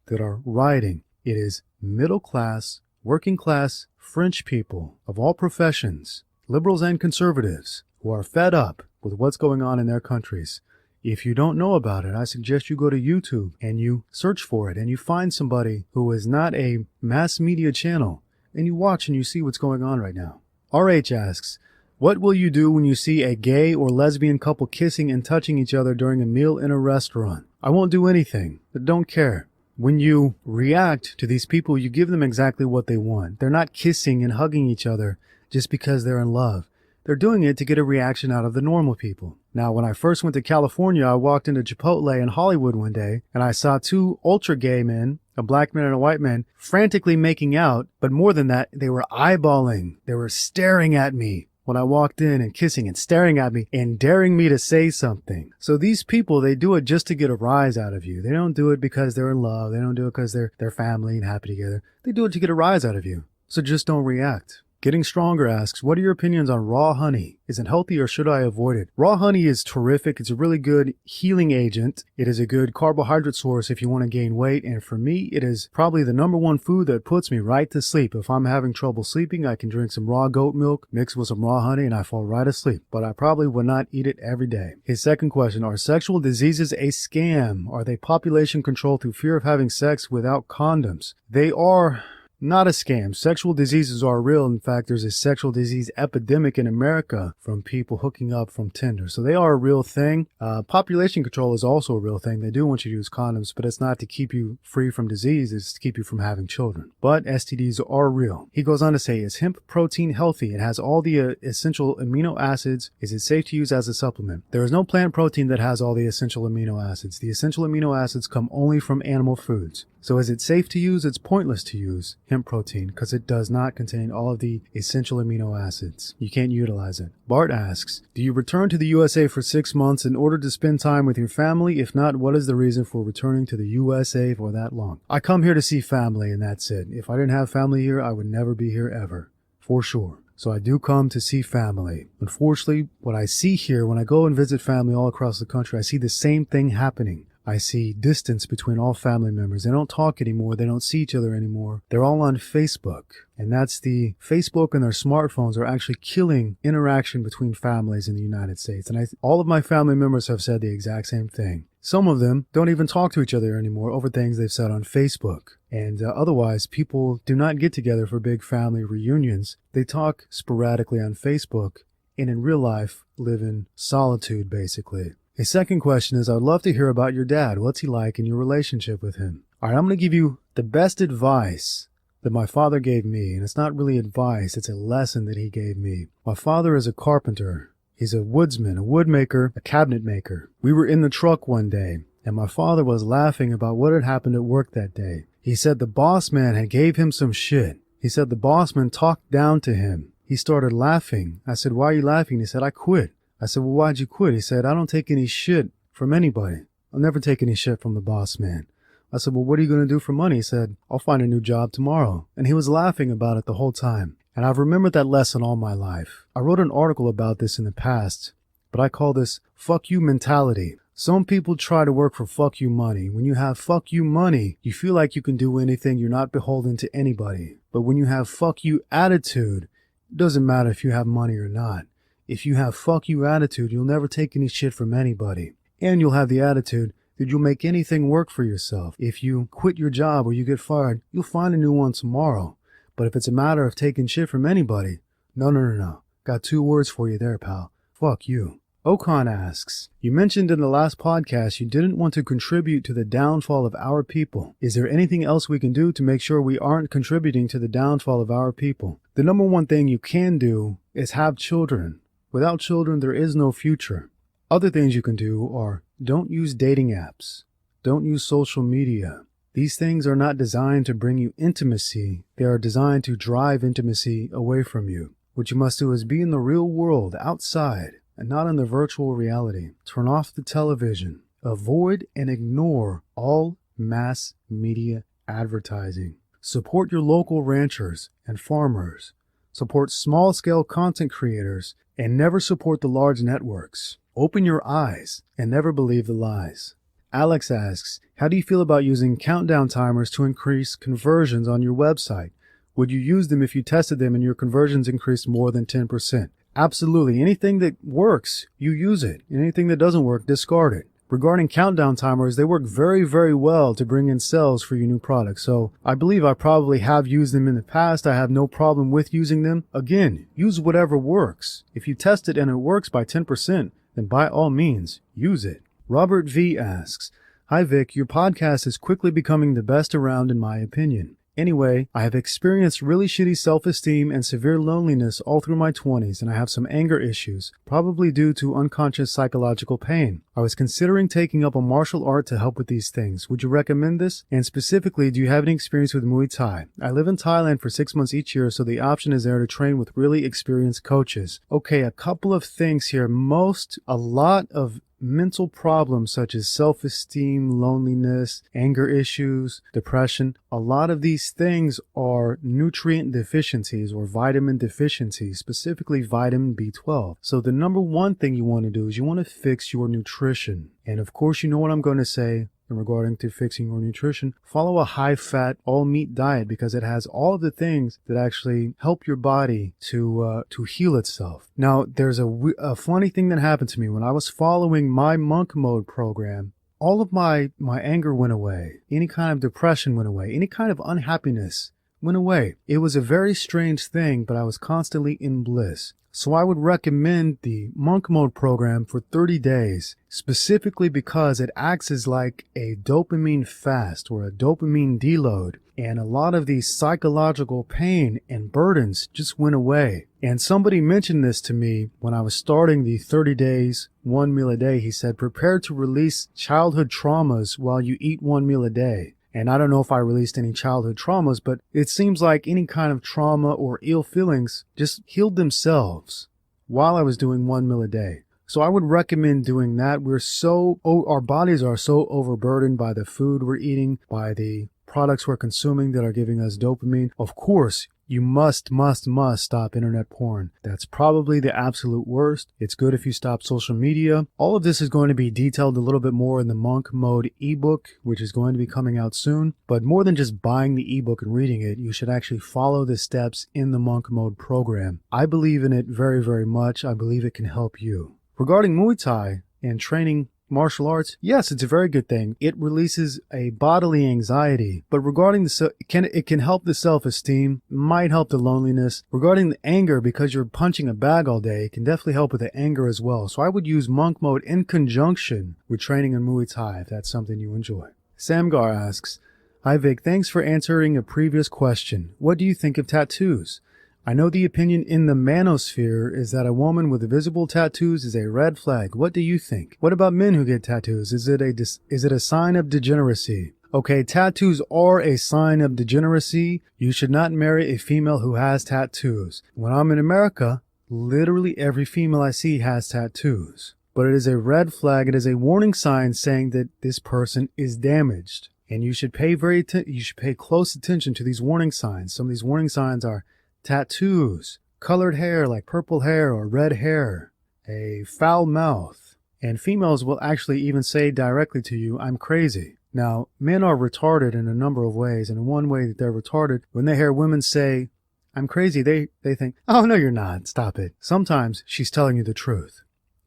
that are rioting. It is middle class, working class French people of all professions, liberals and conservatives, who are fed up with what's going on in their countries. If you don't know about it, I suggest you go to YouTube and you search for it and you find somebody who is not a mass media channel and you watch and you see what's going on right now. RH asks, what will you do when you see a gay or lesbian couple kissing and touching each other during a meal in a restaurant? I won't do anything. I don't care. When you react to these people, you give them exactly what they want. They're not kissing and hugging each other just because they're in love. They're doing it to get a reaction out of the normal people. Now, when I first went to California, I walked into Chipotle in Hollywood one day, and I saw two ultra gay men, a black man and a white man, frantically making out, but more than that, they were eyeballing. They were staring at me when I walked in and kissing and staring at me and daring me to say something. So these people, they do it just to get a rise out of you. They don't do it because they're in love. They don't do it because they're family and happy together. They do it to get a rise out of you. So just don't react. Getting Stronger asks, what are your opinions on raw honey? Is it healthy or should I avoid it? Raw honey is terrific. It's a really good healing agent. It is a good carbohydrate source if you want to gain weight. And for me, it is probably the number one food that puts me right to sleep. If I'm having trouble sleeping, I can drink some raw goat milk mixed with some raw honey and I fall right asleep. But I probably would not eat it every day. His second question, are sexual diseases a scam? Are they population control through fear of having sex without condoms? They are not a scam. Sexual diseases are real. In fact, there's a sexual disease epidemic in America from people hooking up from Tinder. So they are a real thing. Population control is also a real thing. They do want you to use condoms, but it's not to keep you free from disease. It's to keep you from having children. But STDs are real. He goes on to say, is hemp protein healthy? It has all the essential amino acids. Is it safe to use as a supplement? There is no plant protein that has all the essential amino acids. The essential amino acids come only from animal foods. So is it safe to use? It's pointless to use hemp protein because it does not contain all of the essential amino acids. You can't utilize it. Bart asks, do you return to the USA for 6 months in order to spend time with your family? If not, what is the reason for returning to the USA for that long? I come here to see family and that's it. If I didn't have family here, I would never be here ever. For sure. So I do come to see family. Unfortunately, what I see here when I go and visit family all across the country, I see the same thing happening. I see distance between all family members. They don't talk anymore. They don't see each other anymore. They're all on Facebook. And that's the Facebook and their smartphones are actually killing interaction between families in the United States. And all of my family members have said the exact same thing. Some of them don't even talk to each other anymore over things they've said on Facebook. And otherwise, people do not get together for big family reunions. They talk sporadically on Facebook and in real life live in solitude, basically. A second question is, I would love to hear about your dad. What's he like in your relationship with him? All right, I'm going to give you the best advice that my father gave me. And it's not really advice. It's a lesson that he gave me. My father is a carpenter. He's a woodsman, a wood maker, a cabinet maker. We were in the truck one day, and my father was laughing about what had happened at work that day. He said the boss man had gave him some shit. He said the boss man talked down to him. He started laughing. I said, why are you laughing? He said, I quit. I said, well, why'd you quit? He said, I don't take any shit from anybody. I'll never take any shit from the boss man. I said, well, what are you going to do for money? He said, I'll find a new job tomorrow. And he was laughing about it the whole time. And I've remembered that lesson all my life. I wrote an article about this in the past, but I call this fuck you mentality. Some people try to work for fuck you money. When you have fuck you money, you feel like you can do anything. You're not beholden to anybody. But when you have fuck you attitude, it doesn't matter if you have money or not. If you have fuck you attitude, you'll never take any shit from anybody. And you'll have the attitude that you'll make anything work for yourself. If you quit your job or you get fired, you'll find a new one tomorrow. But if it's a matter of taking shit from anybody, no. Got 2 words for you there, pal. Fuck you. Okan asks, you mentioned in the last podcast you didn't want to contribute to the downfall of our people. Is there anything else we can do to make sure we aren't contributing to the downfall of our people? The number one thing you can do is have children. Without children, there is no future. Other things you can do are don't use dating apps. Don't use social media. These things are not designed to bring you intimacy. They are designed to drive intimacy away from you. What you must do is be in the real world, outside, and not in the virtual reality. Turn off the television. Avoid and ignore all mass media advertising. Support your local ranchers and farmers. Support small-scale content creators and never support the large networks. Open your eyes and never believe the lies. Alex asks, how do you feel about using countdown timers to increase conversions on your website? Would you use them if you tested them and your conversions increased more than 10%? Absolutely. Anything that works, you use it. Anything that doesn't work, discard it. Regarding countdown timers, they work very, very well to bring in sales for your new product. So I believe I probably have used them in the past. I have no problem with using them. Again, use whatever works. If you test it and it works by 10%, then by all means, use it. Robert V asks, hi Vic, your podcast is quickly becoming the best around in my opinion. Anyway, I have experienced really shitty self-esteem and severe loneliness all through my 20s, and I have some anger issues, probably due to unconscious psychological pain. I was considering taking up a martial art to help with these things. Would you recommend this? And specifically, do you have any experience with Muay Thai? I live in Thailand for 6 months each year, so the option is there to train with really experienced coaches. Okay, a couple of things here. A lot of mental problems such as self-esteem, loneliness, anger issues, depression, a lot of these things are nutrient deficiencies or vitamin deficiencies, specifically vitamin B12. So the number one thing you want to do is you want to fix your nutrition. And of course, you know what I'm going to say regarding to fixing your nutrition. Follow a high-fat, all-meat diet because it has all of the things that actually help your body to heal itself. Now, there's a funny thing that happened to me when I was following my monk mode program. All of my anger went away. Any kind of depression went away. Any kind of unhappiness went away. It was a very strange thing, but I was constantly in bliss. So I would recommend the monk mode program for 30 days, specifically because it acts as like a dopamine fast or a dopamine deload. And a lot of the psychological pain and burdens just went away. And somebody mentioned this to me when I was starting the 30 days, 1 meal a day. He said, prepare to release childhood traumas while you eat 1 meal a day. And I don't know if I released any childhood traumas, but it seems like any kind of trauma or ill feelings just healed themselves while I was doing 1 meal a day. So I would recommend doing that. Our bodies are so overburdened by the food we're eating, by the products we're consuming that are giving us dopamine. Of course, you must stop internet porn. That's probably the absolute worst. It's good if you stop social media. All of this is going to be detailed a little bit more in the Monk Mode ebook, which is going to be coming out soon. But more than just buying the ebook and reading it, you should actually follow the steps in the Monk Mode program. I believe in it very, very much. I believe it can help you. Regarding Muay Thai and training martial arts, yes, it's a very good thing. It releases a bodily anxiety, but regarding it can help the self-esteem, might help the loneliness. Regarding the anger, because you're punching a bag all day, it can definitely help with the anger as well. So I would use monk mode in conjunction with training in Muay Thai if that's something you enjoy. Samgar asks, hi Vic, thanks for answering a previous question. What do you think of tattoos? I know the opinion in the manosphere is that a woman with visible tattoos is a red flag. What do you think? What about men who get tattoos? Is it a sign of degeneracy? Okay, tattoos are a sign of degeneracy. You should not marry a female who has tattoos. When I'm in America, literally every female I see has tattoos. But it is a red flag. It is a warning sign saying that this person is damaged. And you should pay close attention to these warning signs. Some of these warning signs are tattoos, colored hair like purple hair or red hair, a foul mouth, and females will actually even say directly to you, I'm crazy. Now, men are retarded in a number of ways, and in one way that they're retarded, when they hear women say, I'm crazy, they think, oh, no, you're not, stop it. Sometimes she's telling you the truth.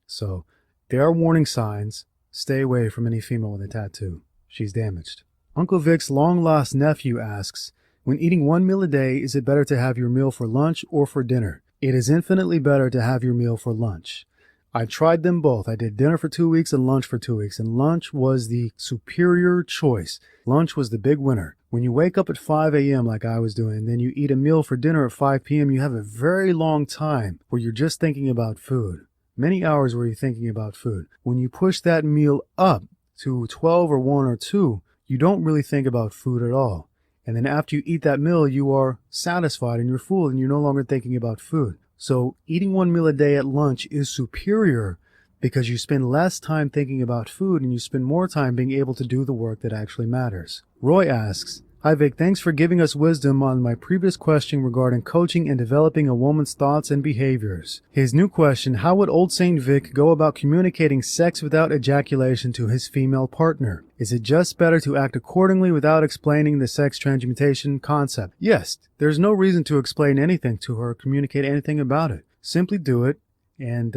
So, there are warning signs. Stay away from any female with a tattoo. She's damaged. Uncle Vic's long-lost nephew asks, when eating 1 meal a day, is it better to have your meal for lunch or for dinner? It is infinitely better to have your meal for lunch. I tried them both. I did dinner for 2 weeks and lunch for 2 weeks, and lunch was the superior choice. Lunch was the big winner. When you wake up at 5 a.m. like I was doing, then you eat a meal for dinner at 5 p.m., you have a very long time where you're just thinking about food. Many hours where you're thinking about food. When you push that meal up to 12 or 1 or 2, you don't really think about food at all. And then after you eat that meal, you are satisfied and you're full and you're no longer thinking about food. So eating 1 meal a day at lunch is superior because you spend less time thinking about food and you spend more time being able to do the work that actually matters. Roy asks, hi Vic, thanks for giving us wisdom on my previous question regarding coaching and developing a woman's thoughts and behaviors. His new question, how would old Saint Vic go about communicating sex without ejaculation to his female partner? Is it just better to act accordingly without explaining the sex transmutation concept? Yes, there's no reason to explain anything to her, communicate anything about it. Simply do it, and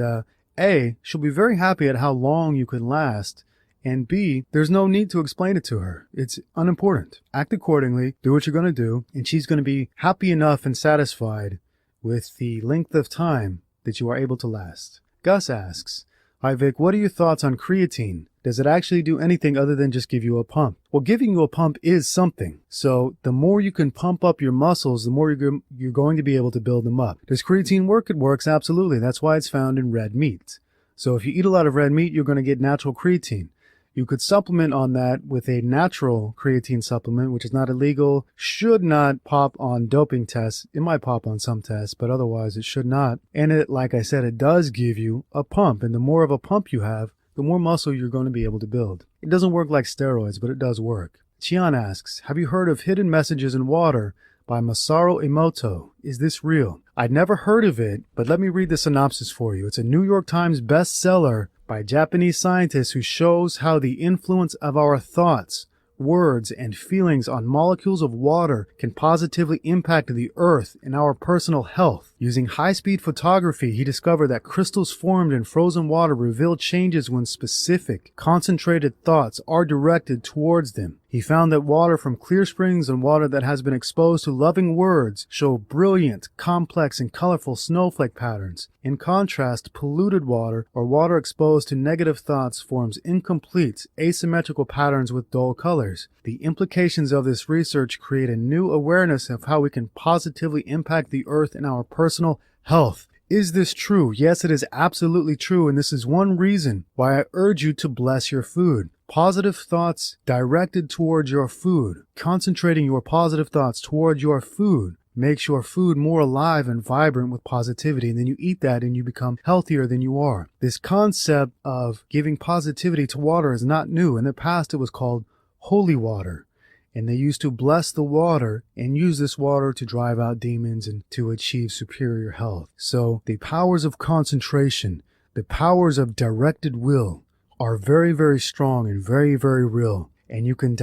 A, she'll be very happy at how long you can last, and B, there's no need to explain it to her. It's unimportant. Act accordingly, do what you're going to do, and she's going to be happy enough and satisfied with the length of time that you are able to last. Gus asks, hi Vic, what are your thoughts on creatine? Does it actually do anything other than just give you a pump? Well, giving you a pump is something. So the more you can pump up your muscles, the more you're going to be able to build them up. Does creatine work? It works, absolutely. That's why it's found in red meat. So if you eat a lot of red meat, you're going to get natural creatine. You could supplement on that with a natural creatine supplement, which is not illegal, should not pop on doping tests. It might pop on some tests, but otherwise it should not. And it, like I said, it does give you a pump. And the more of a pump you have, the more muscle you're going to be able to build. It doesn't work like steroids, but it does work. Chian asks, have you heard of Hidden Messages in Water by Masaru Emoto? Is this real? I'd never heard of it, but let me read the synopsis for you. It's a New York Times bestseller by a Japanese scientist who shows how the influence of our thoughts, words, and feelings on molecules of water can positively impact the earth and our personal health. Using high-speed photography, he discovered that crystals formed in frozen water reveal changes when specific, concentrated thoughts are directed towards them. He found that water from clear springs and water that has been exposed to loving words show brilliant, complex, and colorful snowflake patterns. In contrast, polluted water or water exposed to negative thoughts forms incomplete, asymmetrical patterns with dull colors. The implications of this research create a new awareness of how we can positively impact the earth and our personal health. Is this true? Yes, it is absolutely true, and this is one reason why I urge you to bless your food. Positive thoughts directed towards your food, concentrating your positive thoughts towards your food, makes your food more alive and vibrant with positivity, and then you eat that and you become healthier than you are. This concept of giving positivity to water is not new. In the past, it was called holy water, and they used to bless the water and use this water to drive out demons and to achieve superior health. So the powers of concentration, the powers of directed will are very, very strong and very, very real. And you can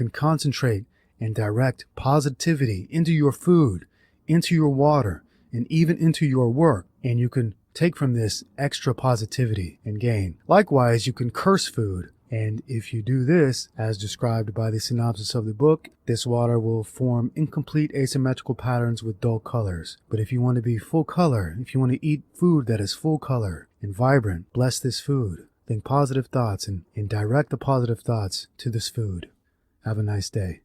concentrate and direct positivity into your food, into your water, and even into your work. And you can take from this extra positivity and gain. Likewise, you can curse food. And if you do this, as described by the synopsis of the book, this water will form incomplete asymmetrical patterns with dull colors. But if you want to be full color, if you want to eat food that is full color and vibrant, bless this food. Think positive thoughts and direct the positive thoughts to this food. Have a nice day.